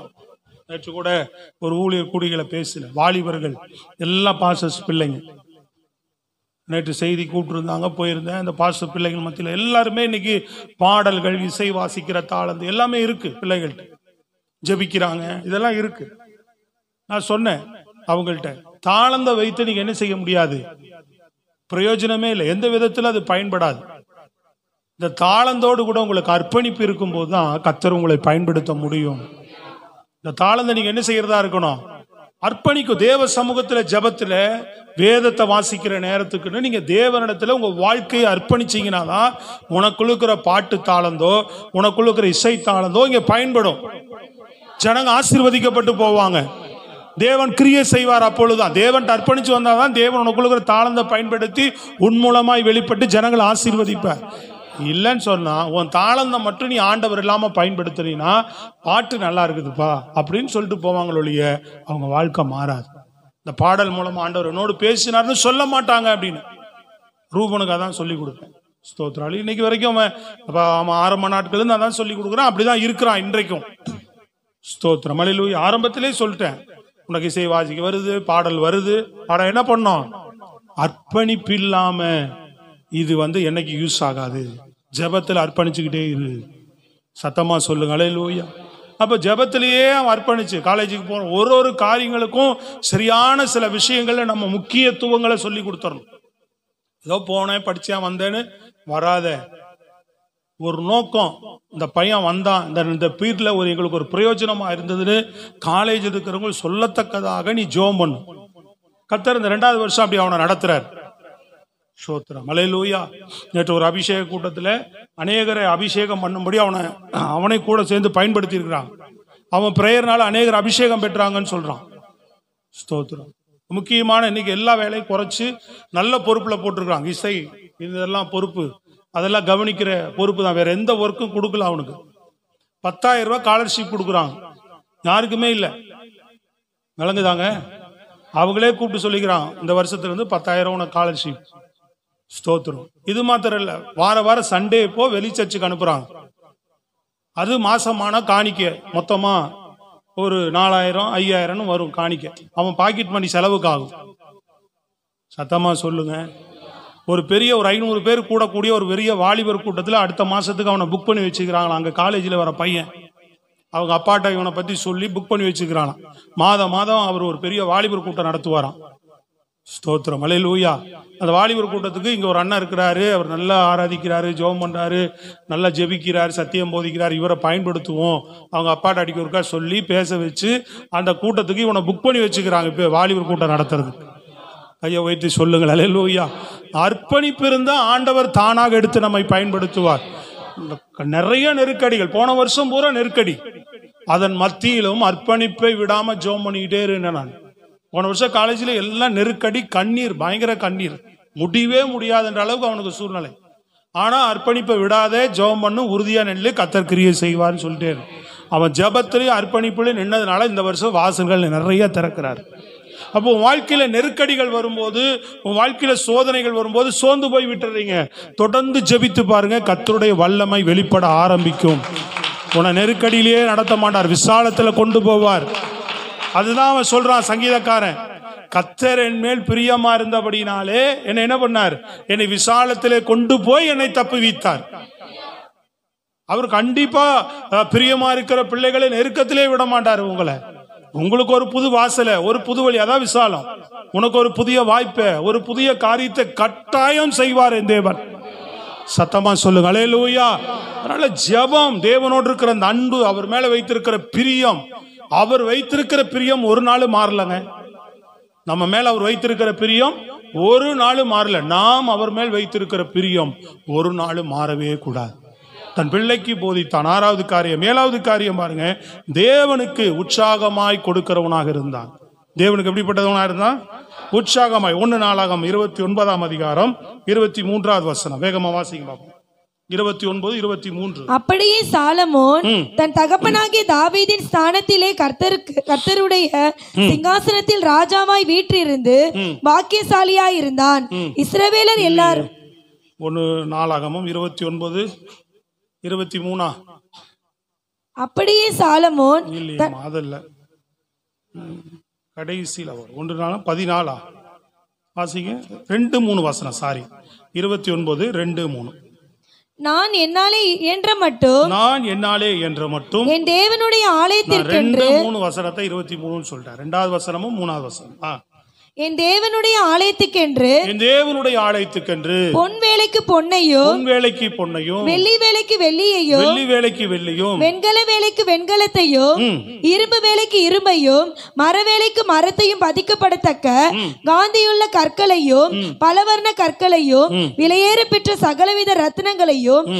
C: நேற்று கூட ஒரு ஊழியர் கூடிகளை பேசல, வாலிபர்கள் எல்லாம் பாசஸ் பிள்ளைங்க. நேற்று செய்தி கூப்பிட்டுருந்தாங்க, போயிருந்தேன். அந்த பாச பிள்ளைகள் மத்தியில் எல்லாருமே இன்னைக்கு பாடல்கள், இசை வாசிக்கிற தாளந்து எல்லாமே இருக்கு. பிள்ளைகள்கிட்ட ஜெபிக்கிறாங்க, இதெல்லாம் இருக்கு. நான் சொன்னேன் அவங்கள்ட்ட, தாளந்தை வைத்து நீங்க என்ன செய்ய முடியாது, பிரயோஜனமே இல்லை, எந்த விதத்தில் அது பயன்படாது. இந்த தாளந்தோடு கூட உங்களுக்கு அர்ப்பணிப்பு இருக்கும் போதுதான் கர்த்தர் உங்களை பயன்படுத்த முடியும். இந்த தாளந்தை நீங்க என்ன செய்யறதா இருக்கணும், அர்ப்பணிக்கும். தேவ சமூகத்துல ஜெபத்துல வேதத்தை வாசிக்கிற நேரத்துக்குன்னு நீங்க தேவனிடத்துல உங்க வாழ்க்கையை அர்ப்பணிச்சீங்கன்னா தான் உனக்குள்ள பாட்டு தாளந்தோ உனக்குள்ள இசை தாளந்தோ இங்க பயன்படும். ஜனங்க ஆசீர்வதிக்கப்பட்டு போவாங்க. தேவன் கிரியை செய்வார். அப்பொழுதுதான் தேவன் அர்ப்பணிச்சு வந்தாதான் தேவன் உனக்குள்ள தாளந்தை பயன்படுத்தி உன் மூலமாய் வெளிப்பட்டு ஜனங்களை ஆசீர்வதிப்பார். இல்லைன்னு சொன்னா உன் தாளந்தை மட்டும் நீ ஆண்டவர் இல்லாம பயன்படுத்துறீன்னா பாட்டு நல்லா இருக்குதுப்பா அப்படின்னு சொல்லிட்டு போவாங்களொழிய அவங்க வாழ்க்கை மாறாது. இந்த பாடல் மூலமா ஆண்டவர் என்னோடு பேசினார்னு சொல்ல மாட்டாங்க அப்படின்னு ரூபனுக்கு அதான் சொல்லி கொடுப்பேன். ஸ்தோத்ராலி இன்னைக்கு வரைக்கும் அவன் ஆரம்ப நாட்கள் நான் தான் சொல்லி கொடுக்குறான். அப்படிதான் இருக்கிறான் இன்றைக்கும். ஸ்தோத்திரம். அல்லேலூயா. ஆரம்பத்திலே சொல்லிட்டேன், உனக்கு இசை வாசிக்க வருது, பாடல் வருது, ஆனா என்ன பண்ணோம், அர்ப்பணிப்பு இல்லாம இது என்னைக்கு யூஸ் ஆகாது. ஜெபத்தில் அர்ப்பணிச்சுக்கிட்டே இரு. சத்தமா சொல்லுங்க அல்லேலூயா. அப்ப ஜெபத்திலேயே அவன் அர்ப்பணிச்சு காலேஜுக்கு போற ஒரு காரியங்களுக்கும் சரியான சில விஷயங்களை நம்ம முக்கியத்துவங்களை சொல்லி கொடுத்துடணும். ஏதோ போனேன் படிச்சேன் வந்தேன்னு வராத, ஒரு நோக்கம். இந்த பையன் வந்தான், இந்த பீரியட்ல எங்களுக்கு ஒரு பிரயோஜனமா இருந்ததுன்னு காலேஜ் இருக்கிறவங்க சொல்லத்தக்கதாக நீ ஜெபம் பண்ணு. கர்த்தர் இந்த 2வது வருஷம் அப்படி அவனை நடத்துறார். ஸ்தோத்திரம். அல்லேலூயா. நேற்று ஒரு அபிஷேக கூட்டத்தில் அநேகரை அபிஷேகம் பண்ணும்படி அவனை கூட சேர்ந்து பயன்படுத்தி இருக்கிறான். அவன் பிரேயர்னால அநேகர் அபிஷேகம் பெற்றாங்கன்னு சொல்றான். ஸ்தோத்திரம். முக்கியமான இன்னைக்கு எல்லா வேலையும் குறைச்சு நல்ல பொறுப்புல போட்டிருக்காங்க. இசை இதெல்லாம் பொறுப்பு, அதெல்லாம் கவனிக்கிற பொறுப்பு தான். வேற எந்த ஒர்க்கும் கொடுக்கல அவனுக்கு. 10,000 ரூபாய் ஸ்காலர்ஷிப் கொடுக்குறாங்க, யாருக்குமே இல்லை. விளங்குதாங்க? அவங்களே கூப்பிட்டு சொல்லிக்கிறான், இந்த வருஷத்துல இருந்து 10,000 உனக்கு ஸ்காலர்ஷிப். ஸ்தோத்திரம். இது மாத்திரம் இல்ல, வாரம் சண்டே இப்போ வெளி சர்ச்சுக்கு அனுப்புறாங்க. அது மாசமான காணிக்க மொத்தமா ஒரு 4,000 5,000 வரும் காணிக்க. அவன் பாக்கெட் மணி செலவுக்கு ஆகும். சத்தமா சொல்லுங்க. ஒரு பெரிய ஒரு 500 பேர் கூடக்கூடிய ஒரு பெரிய வாலிபர் கூட்டத்தில் அடுத்த மாசத்துக்கு அவனை புக் பண்ணி வச்சுக்கிறாங்களா. அங்க காலேஜில் வர பையன் அவங்க அப்பாட்ட இவனை பத்தி சொல்லி புக் பண்ணி வச்சுக்கிறானா. மாதம் அவர் ஒரு பெரிய வாலிபர் கூட்டம் நடத்துவாராம். ஸ்தோத்திரம். அல்லேலூயா. அந்த வாலிபர் கூட்டத்துக்கு இங்க ஒரு அண்ணன் இருக்கிறாரு, அவர் நல்லா ஆராதிக்கிறாரு, ஜெபம் பண்றாரு, நல்லா ஜெபிக்கிறாரு, சத்தியம் போதிக்கிறார், இவரை பயன்படுத்துவோம். அவங்க அப்பாட்ட அடிக்கிறதுக்கா சொல்லி பேச வச்சு அந்த கூட்டத்துக்கு இவனை புக் பண்ணி வச்சுக்கிறாங்க. இப்ப வாலிபர் கூட்டம் நடத்துறதுக்கு
B: கையை வைத்து சொல்லுங்கள் அல்லேலூயா. அர்ப்பணிப்பு இருந்தால் ஆண்டவர் தானாக எடுத்து நம்மை பயன்படுத்துவார். நிறைய நெருக்கடிகள், போன வருஷம் பூரா நெருக்கடி, அதன் மத்தியிலும் அர்ப்பணிப்பை விடாம ஜெபம் பண்ணிக்கிட்டே இருந்தேன். நான் போன வருஷம் காலேஜில் எல்லாம் நெருக்கடி, கண்ணீர், பயங்கர கண்ணீர், முடியவே முடியாதுன்ற அளவுக்கு அவனுக்கு சூழ்நிலை. ஆனா அர்ப்பணிப்பை விடாதே, ஜெபம் பண்ணு, உறுதியா நெல்லு, கர்த்தர் கிரியை செய்வார்னு சொல்லிட்டே அவன் ஜெபத்திலையும் அர்ப்பணிப்புலையும் நின்னதுனால இந்த வருஷம் வாசல்கள் நிறைய திறக்கிறார். அப்போ உன் வாழ்க்கையில நெருக்கடிகள் வரும்போது, உன் வாழ்க்கையில சோதனைகள் வரும்போது சோர்ந்து போய் விட்டுறீங்க. தொடர்ந்து ஜெபித்து பாருங்க, கர்த்தருடைய வல்லமை வெளிப்பட ஆரம்பிக்கும். உன்னை நெருக்கடியிலேயே நடத்த மாட்டார், விசாலத்துல கொண்டு போவார். அதுதான் அவன் சொல்றான் சங்கீதக்காரன், கர்த்தர் என் மேல் பிரியமா இருந்தபடினாலே என்னை என்ன பண்ணார், என்னை விசாலத்திலே கொண்டு போய் என்னை தப்புவித்தார். அவர் கண்டிப்பா பிரியமா இருக்கிற பிள்ளைகளை நெருக்கத்திலே விட மாட்டார். உங்களுக்கு ஒரு புது வாசலை, ஒரு புது வழி, அதான் விசாலம். உனக்கு ஒரு புதிய வாய்ப்பை, ஒரு புதிய காரியத்தை கட்டாயம் செய்வார் என் தேவன். சத்தமா சொல்லுங்க அல்லேலூயா. அதனால ஜெபம், தேவனோடு இருக்கிற அந்த அன்பு, அவர் மேல வைத்திருக்கிற பிரியம், அவர் வைத்திருக்கிற பிரியம் ஒரு நாள் மாறலங்க. நம்ம மேல அவர் வைத்திருக்கிற பிரியம் ஒரு நாள் மாறல. நாம் அவர் மேல் வைத்திருக்கிற பிரியம் ஒரு நாள் மாறவே கூடாது. தன் பிள்ளைக்கு போதித்தான். 6வது காரியம். 7வது காரியம் பாருங்க, தேவனுக்கு உற்சாகமாய் கொடுக்கிறவனாக இருந்தான். தேவனுக்கு எப்படிப்பட்டவனாக இருந்தான்? உற்சாகமாய். 1 நாளாகமம் 29ஆம் அதிகாரம் 23வது வசனம். வேகமா வாசிங்க பாப்போம். 29, 23.
D: அப்படியே சாலமோன் தன் தகப்பனாகிய தாவீதின் ஸ்தானத்திலே கர்த்தருடைய சிங்காசனத்தில் ராஜாவாய் வீற்றிருந்து பாக்கியசாலியாய் இருந்தான். இஸ்ரவேலர் எல்லாரும்
B: 1 நாளாகமம் 29, 23.
D: அப்படியே சாலமோன்
B: அதல்ல, கடைசியில் 1 நாளும் 14 வாசிங்க. 2-3 வசனம். சாரி, 29, 2-3.
D: நான் என்னாலே இயன்ற மட்டும் என் தேவனுடைய ஆலயத்திற்கென்று
B: 3 வசனத்தை 23 சொல்லிட்டேன். 2வது வசனமும் 3வது வசனம்.
D: என் தேவனுடைய ஆலயத்துக்கென்று பொன் வேலைக்கு பொன்னையும் வெள்ளி வேலைக்கு வெள்ளியையும் வெண்கல வேலைக்கு வெண்கலத்தையும் இரும்பு வேலைக்கு இரும்பையும் மர வேலைக்கு மரத்தையும் பதிக்கப்படத்தக்க காந்தியுள்ள கற்களையும் பலவர்ண கற்களையும் விலையேற பெற்ற சகலவித ரத்னங்களையும்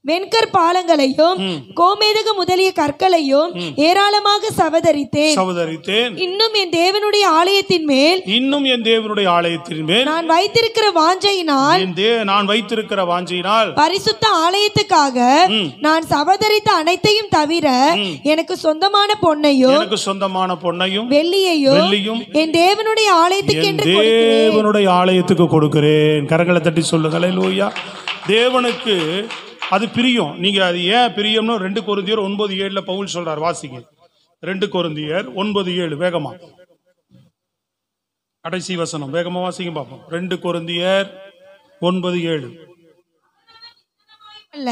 D: வெண்கற்பாலங்களையும் கோமேதக முதலிய கற்களையும் ஏராளமாக சவதரித்தேன். இன்னும் என் தேவனுடைய ஆலயத்தின் மேல் நான் வைத்திருக்கிற வாஞ்சையினால் பரிசுத்த ஆலயத்துக்காக நான் சவதரித்த அனைத்தையும் தவிர எனக்கு சொந்தமான பொன்னையும் வெள்ளியையும் என் தேவனுடைய
B: ஆலயத்துக்கு கொடுக்கிறேன். கரங்களை தட்டி சொல்லுங்க அல்லேலூயா. தேவனுக்கு அது பிரியம். நீங்க அது ஏன் பிரியம்னு 2 கொரிந்தியர் 9:7 பவுல் சொல்றார். வாசிங்க. 2 கொரிந்தியர் 9:7. வேகமா கடைசி வசனம், வேகமா வாசிங்க பாப்போம். 2 கொரிந்தியர் 9:7.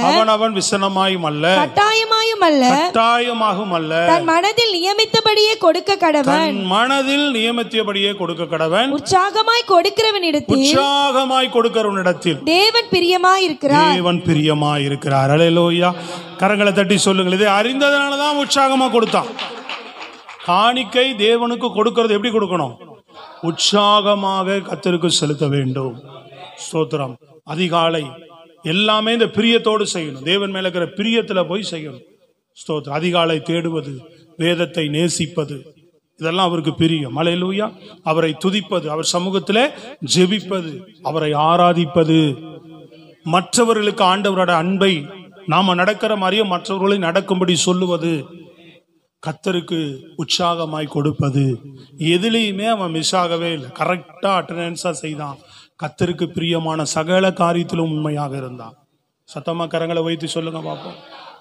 B: அவனவன் விசனமாயும் அல்ல,
D: கட்டாயமாகும் அல்ல, தன் மனதில் நியமித்தபடியே கொடுக்க கடவன். உற்சாகமாய் கொடுக்கிறவனிடத்தில் தேவன் பிரியமாயிருக்கிறார்.
B: அல்லேலூயா. கரங்களை தட்டி சொல்லுங்கள். இதை அறிந்ததனாலதான் உற்சாகமா கொடுத்தான். காணிக்கை தேவனுக்கு கொடுக்கிறது எப்படி கொடுக்கணும்? உற்சாகமாக கர்த்தருக்கு செலுத்த வேண்டும். ஸ்தோத்திரம். அதிகாலை எல்லாமே இந்த பிரியத்தோடு செய்யணும். தேவன் மேல இருக்கிற பிரியத்துல போய் செய்யணும். ஸ்தோத்திரம். அதிகாலை தேடுவது, வேதத்தை நேசிப்பது, இதெல்லாம் அவருக்கு பிரியம். அல்லேலூயா. அவரை துதிப்பது, அவர் சமூகத்திலே ஜெபிப்பது, அவரை ஆராதிப்பது, மற்றவர்களுக்கு ஆண்டவரோட அன்பை நாம நடக்கிற மாதிரியே மற்றவர்களை நடக்கும்படி சொல்லுவது, கர்த்தருக்கு உற்சாகமாய் கொடுப்பது. எதுலையுமே அவன் மிஸ் ஆகவே இல்லை. கரெக்டா அட்டெண்டன்ஸா செய்தான். கர்த்தருக்கு பிரியமான சகல காரியத்திலும் உண்மையாக இருந்தான். சத்தமா கரங்களை வைத்து சொல்லுங்க பாப்போம்.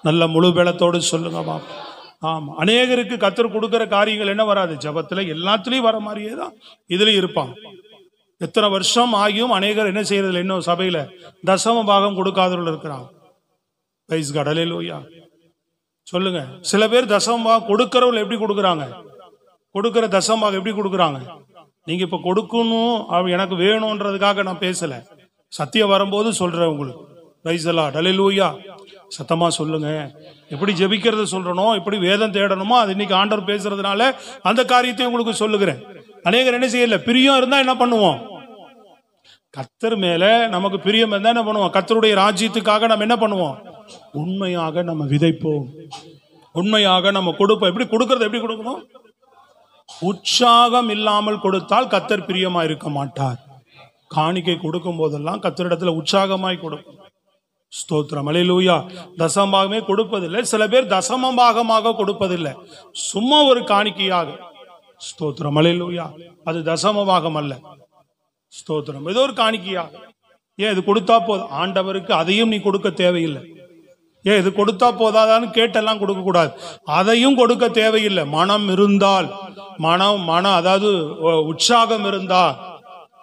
B: நல்ல முழு பலத்தோடு சொல்லுங்க பாப்போம். ஆமா, அநேகருக்கு கர்த்தர் கொடுக்கிற காரியங்கள் என்ன வராது? ஜபத்துல எல்லாத்துலயும் வர மாதிரியே தான் இதுலயும் இருப்பான். எத்தனை வருஷம் ஆகியும் அநேகர் என்ன செய்யறதில்லை, இன்னும் சபையில தசம பாகம் கொடுக்காதவர்கள் இருக்கிறாங்க. Praise God. அல்லேலூயா. சொல்லுங்க. சில பேர் தசம பாகம் கொடுக்கிறவர்கள் எப்படி கொடுக்குறாங்க? கொடுக்கிற தசம பாகம் எப்படி கொடுக்குறாங்க? நீங்க இப்ப கொடுக்கணும், எனக்கு வேணும்ன்றதுக்காக நான் பேசல, சத்தியம் வரும்போது சொல்றேன் உங்களுக்கு. Praise the lord. அல்லேலூயா. சத்தமா சொல்லுங்க. எப்படி ஜெபிக்கிறது சொல்றனோ, எப்படி வேதம் தேடணுமோ, அது இன்னைக்கு ஆண்டவர் பேசுறதுனால அந்த காரியத்தை உங்களுக்கு சொல்லுகிறேன்.
C: அநேகர் என்ன செய்யல, பிரியம் இருந்தா என்ன பண்ணுவோம், கர்த்தர் மேல நமக்கு பிரியம் இருந்தா என்ன பண்ணுவோம், கர்த்தருடைய ராஜ்யத்துக்காக நம்ம என்ன பண்ணுவோம், உண்மையாக நம்ம விதைப்போம், உண்மையாக நம்ம கொடுப்போம். எப்படி கொடுக்கறது, எப்படி கொடுக்கணும், உற்சாகம் இல்லாமல் கொடுத்தால் கர்த்தர் பிரியமா இருக்க மாட்டார். காணிக்கை கொடுக்கும் போதெல்லாம் கர்த்தரிடத்துல உற்சாகமாய் கொடுக்கும். ஸ்தோத்திரம், அல்லேலூயா. தசமபாகமே கொடுப்பதில்லை. சில பேர் தசமபாகமாக கொடுப்பதில்லை, சும்மா ஒரு காணிக்கையாக. ஸ்தோத்திரம், அல்லேலூயா. அது தசமபாகம் அல்ல. ஸ்தோத்திரம், ஏதோ ஒரு காணிக்கையாக. ஏன் இது கொடுத்தா போதும், ஆண்டவருக்கு அதையும் நீ கொடுக்க தேவையில்லை. ஏன் இது கொடுத்தா போதாதான்னு கேட்டெல்லாம் கொடுக்க கூடாது, அதையும் கொடுக்க தேவையில்லை. மனம் இருந்தால், மனம் அதாவது உற்சாகம் இருந்தா,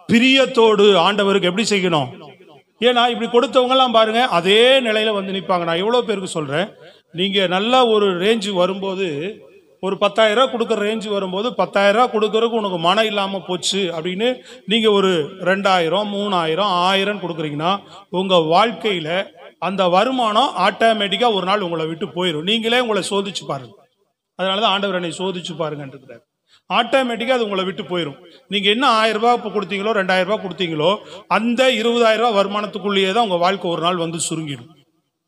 C: பிரியத்தோடு ஆண்டவருக்கு எப்படி செய்யணும். ஏன்னா இப்படி கொடுத்தவங்க எல்லாம் பாருங்க அதே நிலையில வந்து நிற்பாங்க. நான் எவ்வளவு பேருக்கு சொல்றேன், நீங்க நல்ல ஒரு ரேஞ்சு வரும்போது, ஒரு 10,000 ரூபாய் கொடுக்குற ரேஞ்சு வரும்போது 10,000 ரூபாய் கொடுக்கறதுக்கு உனக்கு மனம் இல்லாம போச்சு அப்படின்னு நீங்க ஒரு 2,000, 3,000, 1,000 கொடுக்குறீங்கன்னா உங்க வாழ்க்கையில அந்த வருமானம் ஆட்டோமேட்டிக்கா ஒரு நாள் உங்களை விட்டு போயிடும். நீங்களே உங்களை சோதிச்சு பாருங்க. அதனாலதான் ஆண்டவர் என்னை சோதிச்சு பாருங்க. ஆட்டோமேட்டிக்கா அது உங்களை விட்டு போயிடும். நீங்க என்ன 1,000 ரூபாய் கொடுத்தீங்களோ, 2,000 ரூபாய் கொடுத்தீங்களோ, அந்த 20,000 ரூபாய் வருமானத்துக்குள்ளேயே தான் உங்க வாழ்க்கை ஒரு நாள் வந்து சுருங்கிடும்.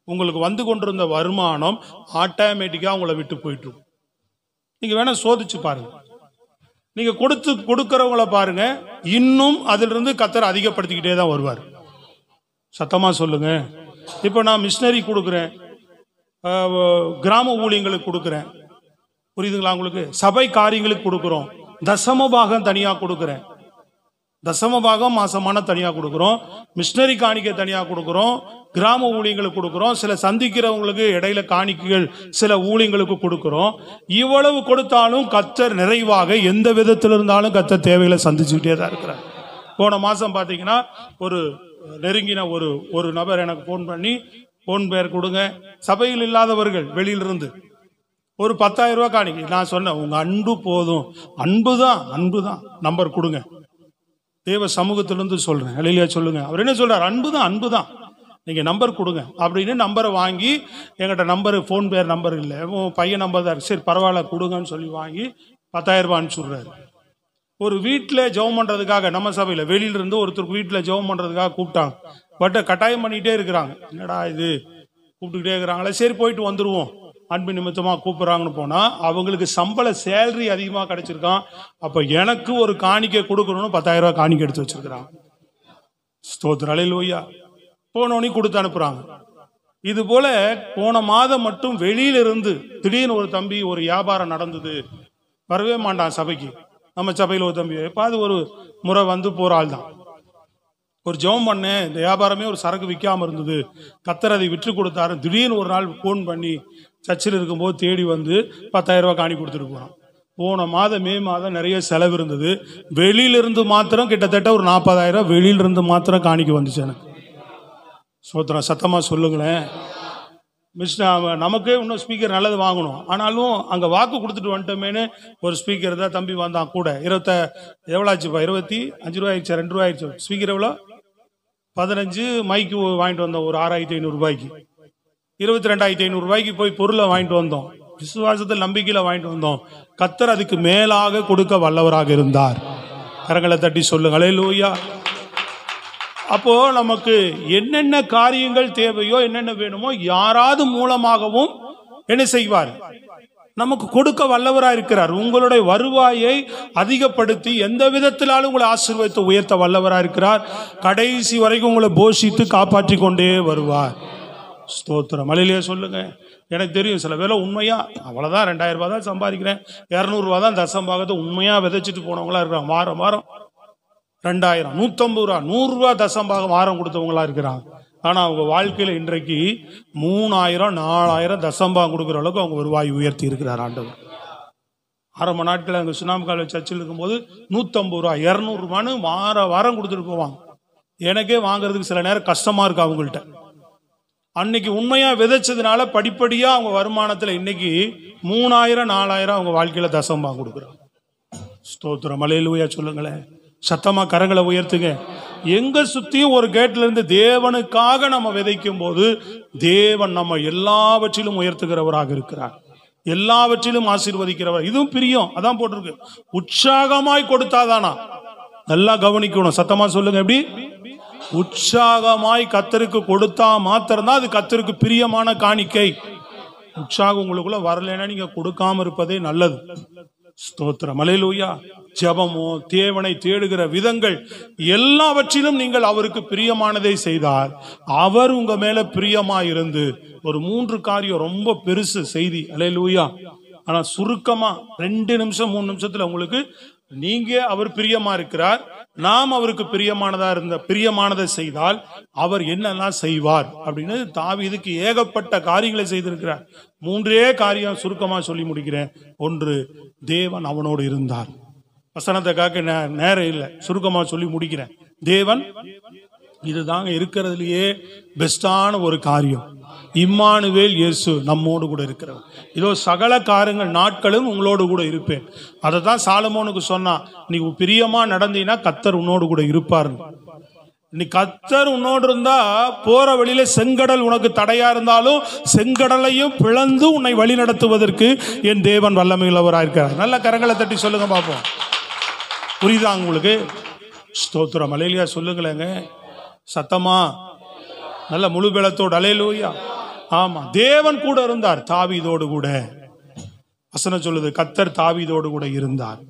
C: உங்களுக்கு வந்து கொண்டிருந்த வருமானம் ஆட்டோமேட்டிக்கா உங்களை விட்டு போயிட்டு. நீங்க வேணா சோதிச்சு பாருங்க. நீங்க கொடுக்கறவங்கள பாருங்க, இன்னும் அதுல இருந்து கர்த்தர் அதிகப்படுத்திக்கிட்டே தான் வருவார். சத்தமா சொல்லுங்க. இப்ப நான் மிஷனரி கொடுக்குறேன், கிராம ஊழியங்களுக்கு கொடுக்குறேன், புரியுதுங்களா உங்களுக்கு, சபை காரியங்களுக்கு கொடுக்குறோம், தசமபாகம் தனியா கொடுக்குறேன், தசமபாகம் மாசமான தனியா கொடுக்குறோம், மிஷனரி காணிக்கை தனியா கொடுக்குறோம், கிராம ஊழியங்களுக்கு கொடுக்குறோம், சில சந்திக்கிறவங்களுக்கு இடையில காணிக்கைகள் சில ஊழியங்களுக்கு கொடுக்குறோம். இவ்வளவு கொடுத்தாலும் கர்த்தர் நிறைவாக எந்த விதத்தில் இருந்தாலும் கர்த்தர் தேவைகளை சந்திச்சுக்கிட்டே தான் இருக்கிறார். போன மாசம் பாத்தீங்கன்னா ஒரு நெருங்கின ஒரு நபர் எனக்கு போன் பண்ணி, போன் பேர் கொடுங்க, சபையில் இல்லாதவர்கள் வெளியிலிருந்து ஒரு 10,000 ரூபாய் காணிக்கை. நான் சொன்னேன், உங்க அன்பு போதும், அன்புதான் நம்பர் கொடுங்க. தேவ சமூகத்திலிருந்து சொல்றேன், அல்லேலூயா சொல்லுங்க. அவர் என்ன சொல்றார், அன்புதான் நீங்க நம்பர் கொடுங்க அப்படின்னு நம்பரை வாங்கி, எங்கிட்ட நம்பரு போன் பேர் நம்பர் இல்லை, பையன் நம்பர் தான், சரி பரவாயில்ல கொடுங்கன்னு சொல்லி வாங்கி 10,000 ரூபாய் அனுப்பிச்சுடுறாரு. ஒரு வீட்டில் ஜெபம் பண்றதுக்காக, நம்ம சபையில் வெளியிலிருந்து ஒருத்தருக்கு வீட்டில் ஜெபம் பண்றதுக்காக கூப்பிட்டாங்க. பட் கட்டாயம் பண்ணிட்டே இருக்கிறாங்க. என்னடா இது கூப்பிட்டுக்கிட்டே இருக்கிறாங்களே, சரி போயிட்டு வந்துருவோம் அன்பு நிமித்தமா கூப்பிடுறாங்கன்னு போனா, அவங்களுக்கு சம்பள சேலரி அதிகமாக கிடைச்சிருக்கான். அப்ப எனக்கு ஒரு காணிக்கை கொடுக்கணும்னு 10,000 ரூபாய் காணிக்கை எடுத்து வச்சிருக்கிறாங்க. ஸ்தோத்திரம், அல்லேலூயா. போனோனே கொடுத்து அனுப்புறாங்க. இது போல போன மாதம் மட்டும் வெளியிலிருந்து திடீர்னு ஒரு தம்பி, ஒரு வியாபாரம் நடந்தது, வரவே மாட்டான் சபைக்கு. நம்ம சபையில் ஒரு தம்பி எப்பாவது ஒரு முறை வந்து போற ஆள் தான். ஒரு ஜெபம் பண்ணேன், இந்த வியாபாரமே ஒரு சரக்கு விற்காம இருந்தது, கர்த்தர் அதை விற்று கொடுத்தாரு. திடீர்னு ஒரு நாள் போன் பண்ணி சர்ச்சில் இருக்கும்போது தேடி வந்து 10,000 ரூபாய் காணி கொடுத்துட்டு போனான். போன மாதம் மே மாதம் நிறைய செலவு இருந்தது. வெளியிலிருந்து மாத்திரம் கிட்டத்தட்ட ஒரு 40,000 வெளியிலிருந்து மாத்திரம் காணிக்க வந்துச்சு எனக்கு. சோத்திரம், சத்தமா சொல்லுங்களேன். நமக்கே இன்னும் ஸ்பீக்கர் நல்லது வாங்கணும், ஆனாலும் அங்கே வாக்கு கொடுத்துட்டு வந்துட்டோமேனு ஒரு ஸ்பீக்கர் தான் தம்பி வந்தான் கூட. எவ்வளோ ஆச்சுப்பா, 25 ரூபாய் ஆயிடுச்சு, 2 ரூபாய் ஆயிடுச்சு. ஸ்பீக்கர் எவ்வளோ, 15. மைக்கு வாங்கிட்டு வந்தோம் ஒரு 6,500 ரூபாய்க்கு, 22,500 ரூபாய்க்கு போய் பொருளை வாங்கிட்டு வந்தோம். விசுவாசத்தில் நம்பிக்கையில வாங்கிட்டு வந்தோம். கர்த்தர் அதுக்கு மேலாக கொடுக்க வல்லவராக இருந்தார். கரங்களை தட்டி சொல்லுங்க, அல்லேலூயா. அப்போ நமக்கு என்னென்ன காரியங்கள் தேவையோ, என்னென்ன வேணுமோ, யாராவது மூலமாகவும் என்ன செய்வார், நமக்கு கொடுக்க வல்லவராக இருக்கிறார். உங்களுடைய வருவாயை அதிகப்படுத்தி எந்த விதத்திலாலும் உங்களை ஆசீர்வதித்து உயர்த்த வல்லவராக இருக்கிறார். கடைசி வரைக்கும் உங்களை போஷித்து காப்பாற்றி கொண்டே வருவார். ஸ்தோத்திரம், அல்லேலூயா சொல்லுங்க. எனக்கு தெரியும் சில பேர் உண்மையா அவ்வளவுதான் 2,000 ரூபாய் தான் சம்பாதிக்கிறேன், 200 ரூபாய் தான் தசம்பாகத்தை உண்மையா விதைச்சிட்டு போனவங்களா இருக்கிறாங்க. வாரம் 2,000, 150 ரூபா, 100 ரூபாய் தசம்பாகம் வாரம் கொடுத்தவங்களா இருக்கிறாங்க. ஆனா அவங்க வாழ்க்கையில இன்றைக்கு 3,000, 4,000 தசம்பாகம் கொடுக்குற அளவுக்கு அவங்க வருவாய் உயர்த்தி இருக்கிறார் ஆண்டவர். ஆரம்ப நாட்கள் அங்கே சுனாம்கால சர்ச்சில் இருக்கும்போது 150 ரூபா, 200 ரூபான்னு வாரம் கொடுத்துட்டு போவாங்க. எனக்கே வாங்குறதுக்கு சில நேரம் கஷ்டமா இருக்கு அவங்கள்ட்ட. அன்னைக்கு உண்மையா விதைச்சதுனால படிப்படியா அவங்க வருமானத்துல இன்னைக்கு 3,000, 4,000 அவங்க வாழ்க்கையில தசம்பாகம் கொடுக்குறாங்க. ஸ்தோத்திரம், அல்லேலூயா சொல்லுங்களேன். சத்தமா கரங்களை உயர்த்துங்க. எங்க சுத்தியும் ஒரு கேட்ல இருந்து தேவனுக்காக நம்ம விதைக்கும் போது தேவன் நம்ம எல்லாவற்றிலும் உயர்த்துகிறவராக இருக்கிறார். எல்லாவற்றிலும் ஆசீர்வதிக்கிறவர். இதுவும் பிரியம். அதான் போட்டிருக்கு, உற்சாகமாய் கொடுத்தாதானா. நல்லா கவனிக்கணும், சத்தமா சொல்லுங்க. எப்படி? உற்சாகமாய் கர்த்தருக்கு கொடுத்தா மாத்திரம்தான் அது கர்த்தருக்கு பிரியமான காணிக்கை. உற்சாகம் உங்களுக்குள்ள வரலைன்னா நீங்க கொடுக்காம இருப்பதே நல்லது. ஸ்தோத்திரம், அல்லேலூயா. ஜெபமோ தேவனை தேடுகிற விதங்கள் எல்லாவற்றிலும் நீங்கள் அவருக்கு பிரியமானதை செய்தால் அவர் உங்க மேல பிரியமா இருந்து ஒரு 3 காரியம் ரொம்ப பெருசு செய்தி. அல்லேலூயா. ஆனா சுருக்கமா 2 நிமிஷம் 3 நிமிஷத்துல உங்களுக்கு நீங்க அவர் பிரியமா இருக்கிறார், நாம் அவருக்கு பிரியமானதை செய்தால் அவர் என்னெல்லாம் செய்வார் அப்படின்னு தாவீதுக்கு ஏகப்பட்ட காரியங்களை செய்திருக்கிறார். 3 காரியம் சுருக்கமா சொல்லி முடிக்கிறேன். 1, தேவன் அவனோடு இருந்தார். வசனத்தை காக்க நேரம் இல்லை, சுருக்கமா சொல்லி முடிக்கிறேன். தேவன், இதுதாங்க இருக்கிறதுலயே பெஸ்டான ஒரு காரியம். இம்மானுவேல், இயேசு நம்மோடு கூட இருக்கிறவர். இதோ சகல காரியங்கள் நாட்களும் உங்களோடு கூட இருப்பேன். அதை தான் சாலமோனுக்கு சொன்னா, நீ பிரியமா நடந்தீன்னா கர்த்தர் உன்னோடு கூட இருப்பார். நீ கர்த்தர் உன்னோடு இருந்தா போற வழியில செங்கடல் உனக்கு தடையா இருந்தாலும் செங்கடலையும் பிளந்து உன்னை வழி நடத்துவதற்கு என் தேவன் வல்லமையுள்ளவராக இருக்கிறார். நல்ல கரங்களை தட்டி சொல்லுங்க பாப்போம். புரியுதா உங்களுக்கு? ஸ்தோத்திரம், அல்லேலூயா சொல்லுங்களேங்க சத்தமா, நல்ல முழு பலத்தோடு. அல்லேலூயா. ஆமா, தேவன் கூட இருந்தார் தாவீதோடு கூட. வசனம் சொல்லுது, கர்த்தர் தாவீதோடு கூட இருந்தார்.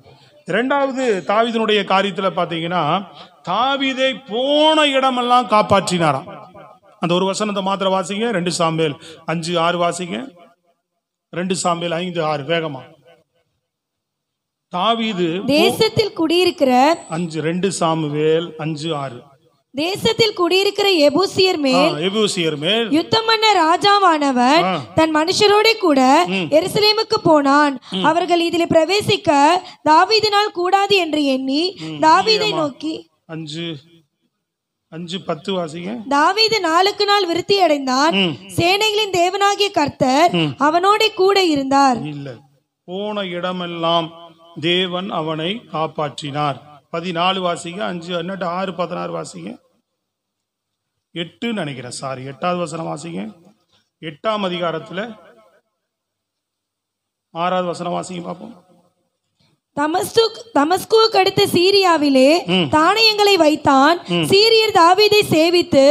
C: 2வது தாவீதினுடைய காரியத்துல பாத்தீங்கன்னா, தாவீதை போன இடமெல்லாம் காப்பாற்றினாராம். அந்த ஒரு வசனத்தை மாத்திர வாசிங்க. 2 சாமுவேல் 5:6 வாசிங்க. 2 சாமுவேல் 5:6 வேகமா. தாவீது
D: தேசத்தில் குடியிருக்கிற
C: 2 சாமுவேல் 5:6
D: தேசத்தில் குடியிருக்கிற எபூசியர் மேல் யுத்தம் பண்ண ராஜாவானவன் தன் மனுஷரோட கூட எருசலேமுக்கு போனான். அவர்கள் இதில் பிரவேசிக்க தாவீதினால் கூடாது என்று எண்ணி தாவீதை நோக்கி
C: 5:10 வாசிங்க.
D: தாவீது நாளுக்கு நாள் விருத்தி அடைந்தான். சேனைகளின் தேவனாகிய கர்த்தர் அவனோட கூட இருந்தார்.
C: இல்ல, போன இடமெல்லாம் தேவன் அவனை காப்பாற்றினார். 14 வாசிங்க. 5 6 16 வாசிங்க. 8 நினைக்கிறேன், சாரி 8வது வசனம் வாசிங்க. 8ஆம் அதிகாரத்துல 6வது வசனம் வாசிங்க பார்ப்போம்.
D: தமஸ்குவுக்கு அடுத்த சீரியாவிலே தானியங்களை வைத்தான். சீரியர் தாவீதை சேவித்து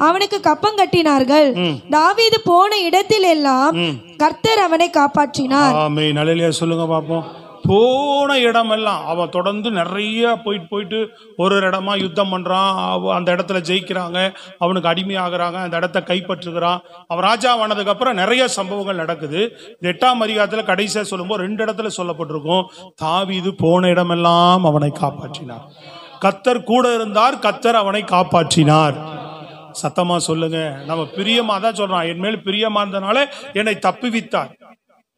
D: அவனுக்கு கப்பம் கட்டினார்கள். தாவீது போன இடத்தில் எல்லாம் கர்த்தர் அவனை காப்பாற்றினார்.
C: ஆமென், அல்லேலூயா சொல்லுங்க பார்ப்போம். போன இடமெல்லாம் அவன் தொடர்ந்து நிறைய போயிட்டு ஒரு இடமா யுத்தம் பண்றான். அந்த இடத்துல ஜெயிக்கிறாங்க, அவனுக்கு அடிமையாகிறாங்க, அந்த இடத்த கைப்பற்றுகிறான். அவன் ராஜாவானதுக்கு அப்புறம் நிறைய சம்பவங்கள் நடக்குது. 8ஆம் அதிகாரத்துல கடைசியா சொல்லும்போது 2 இடத்துல சொல்லப்பட்டிருக்கும், தாவீது போன இடமெல்லாம் அவனை காப்பாற்றினார். கர்த்தர் கூட இருந்தார், கர்த்தர் அவனை காப்பாற்றினார். சத்தமா சொல்லுங்க. நம்ம பிரியமா தான் சொல்றான், என் மேல் பிரியமா இருந்தனால என்னை தப்புவித்தார்.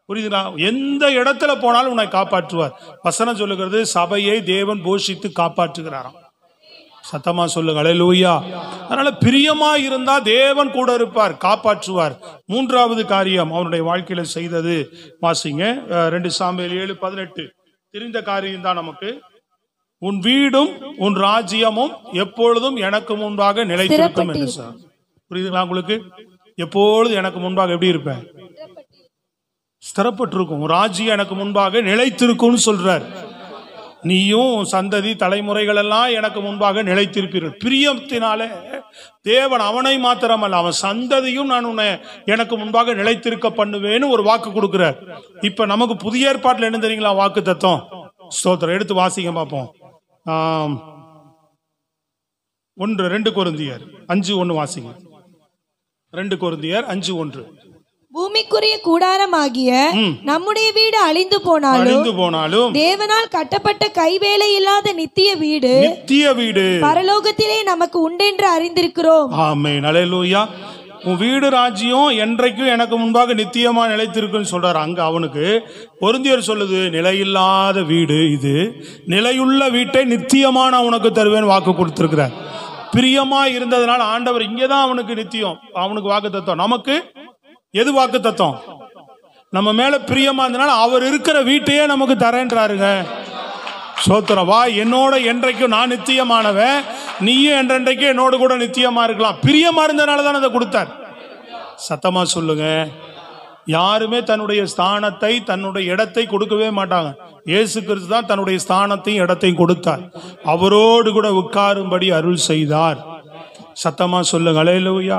C: புரியுதுங்களா? எந்த இடத்துல போனாலும் உன்னை காப்பாற்றுவார். வசனம் சொல்லுகிறது, சபையை தேவன் போஷித்து காப்பாற்றுகிறாராம். சத்தமா சொல்லுங்க, அல்லேலூயா. அதனால பிரியமா இருந்தா தேவன் கூட இருப்பார், காப்பாற்றுவார். 3வது காரியம் அவனுடைய வாழ்க்கையில செய்தது வாசிங்க. 2 சாமுவேல் 7:18 தெரிந்த காரியம் தான் நமக்கு. உன் வீடும் உன் ராஜ்யமும் எப்பொழுதும் எனக்கு முன்பாக நிலைத்திருக்கும் என்று சார். புரியுதுங்களா உங்களுக்கு? எப்பொழுதும் எனக்கு முன்பாக எப்படி இருப்பேன்? ஸ்திரப்பட்டிருக்கும். ராஜ்யம் எனக்கு முன்பாக நிலைத்திருக்கும்னு சொல்றார். நீயும் சந்ததி தலைமுறைகள் எல்லாம் எனக்கு முன்பாக நிலைத்திருப்பீர்கள். பிரியத்தினாலே தேவன் அவனை மாத்திரமல்ல, அவன் சந்ததியும் நான் உன்னை எனக்கு முன்பாக நிலைத்திருக்க பண்ணுவேன்னு ஒரு வாக்கு கொடுக்கிறார். இப்ப நமக்கு புதிய ஏற்பாட்டில் என்ன தெரியுங்களா வாக்கு தத்துவம்? ஸ்தோத்திரம். எடுத்து வாசிங்க பார்ப்போம். 2 கொரிந்தியர் 5:1 வாசிங்க. 2 கொரிந்தியர் 5:1.
D: பூமிக்குரிய கூடாரமாகிய நம்முடைய வீடு அழிந்து போனாலும் தேவனால் கட்டப்பட்ட கைவேலை இல்லாத நித்திய வீடு பரலோகத்திலே நமக்கு உண்டென்று அறிந்திருக்கிறோம்.
C: ஆமென், அல்லேலூயா. உன் வீடு ராஜ்யம் என்றைக்கும் எனக்கு முன்பாக நித்தியமா நிலைத்திருக்குன்னு சொல்றாரு. அங்க அவனுக்கு கொரிந்தியர் சொல்லுது, நிலையில்லாத வீடு இது, நிலையுள்ள வீட்டை நித்தியமான உனக்கு தருவேன் வாக்கு கொடுத்திருக்கிறார். பிரியமா இருந்ததுனால ஆண்டவர் இங்கதான் அவனுக்கு நித்தியம், அவனுக்கு வாக்கு தத்துவம். நமக்கு எது வாக்கு தத்துவம்? நம்ம மேல பிரியமா இருந்தனால அவர் இருக்கிற வீட்டையே நமக்கு தரேன்றாருங்க. சோத்திரம். வா என்னோட என்றைக்கும் நான் நித்தியமானவன், நீயும் என்றென்றைக்கும் என்னோடு கூட நித்தியமா இருக்கலாம். பிரியமா இருந்தனால தான் அதை கொடுத்தார். சத்தமா சொல்லுங்க. யாருமே தன்னுடைய ஸ்தானத்தை, தன்னுடைய இடத்தை கொடுக்கவே மாட்டாங்க. இயேசு கிறிஸ்து தான் தன்னுடைய ஸ்தானத்தையும் இடத்தையும் கொடுத்தார். அவரோடு கூட உட்காரும்படி அருள் செய்தார். சத்தமா சொல்லுங்க அல்லேலூயா.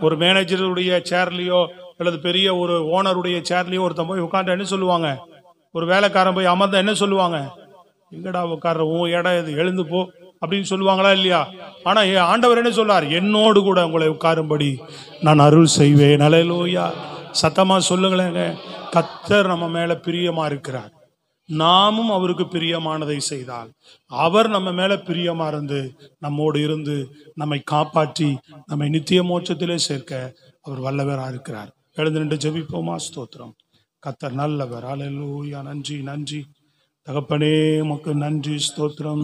C: ஒரு மேனேஜருடைய சேர்லயோ அல்லது பெரிய ஒரு ஓனருடைய சேர்லயோ ஒருத்தன் போய் உட்கார்ந்து என்ன சொல்லுவாங்க? ஒரு வேலைக்காரன் போய் அமர்ந்தா என்ன சொல்லுவாங்க? எங்கடா உட்கார்ற, உன் இடம் இது, எழுந்து போ அப்படின்னு சொல்லுவாங்களா இல்லையா? ஆனா ஆண்டவர் என்ன சொல்றார்? என்னோடு கூட உங்களை உட்காரும்படி நான் அருள் செய்வேன். அல்லேலூயா. சத்தமா சொல்லுங்களேங்க. கர்த்தர் நம்ம மேல பிரியமா இருக்கிறார். நாமும் அவருக்கு பிரியமானதை செய்தால் அவர் நம்ம மேல பிரியமா இருந்து நம்மோடு இருந்து நம்மை காப்பாற்றி நம்மை நித்திய மோட்சத்திலே சேர்க்க அவர் வல்லவரா இருக்கிறார். எழுந்து நின்று ஜெபிப்போமா? ஸ்தோத்திரம். கர்த்தர் நல்லவர். அல்லேலூயா. நன்றி நன்றி தகப்பனே, உமக்கு நன்றி, ஸ்தோத்திரம்.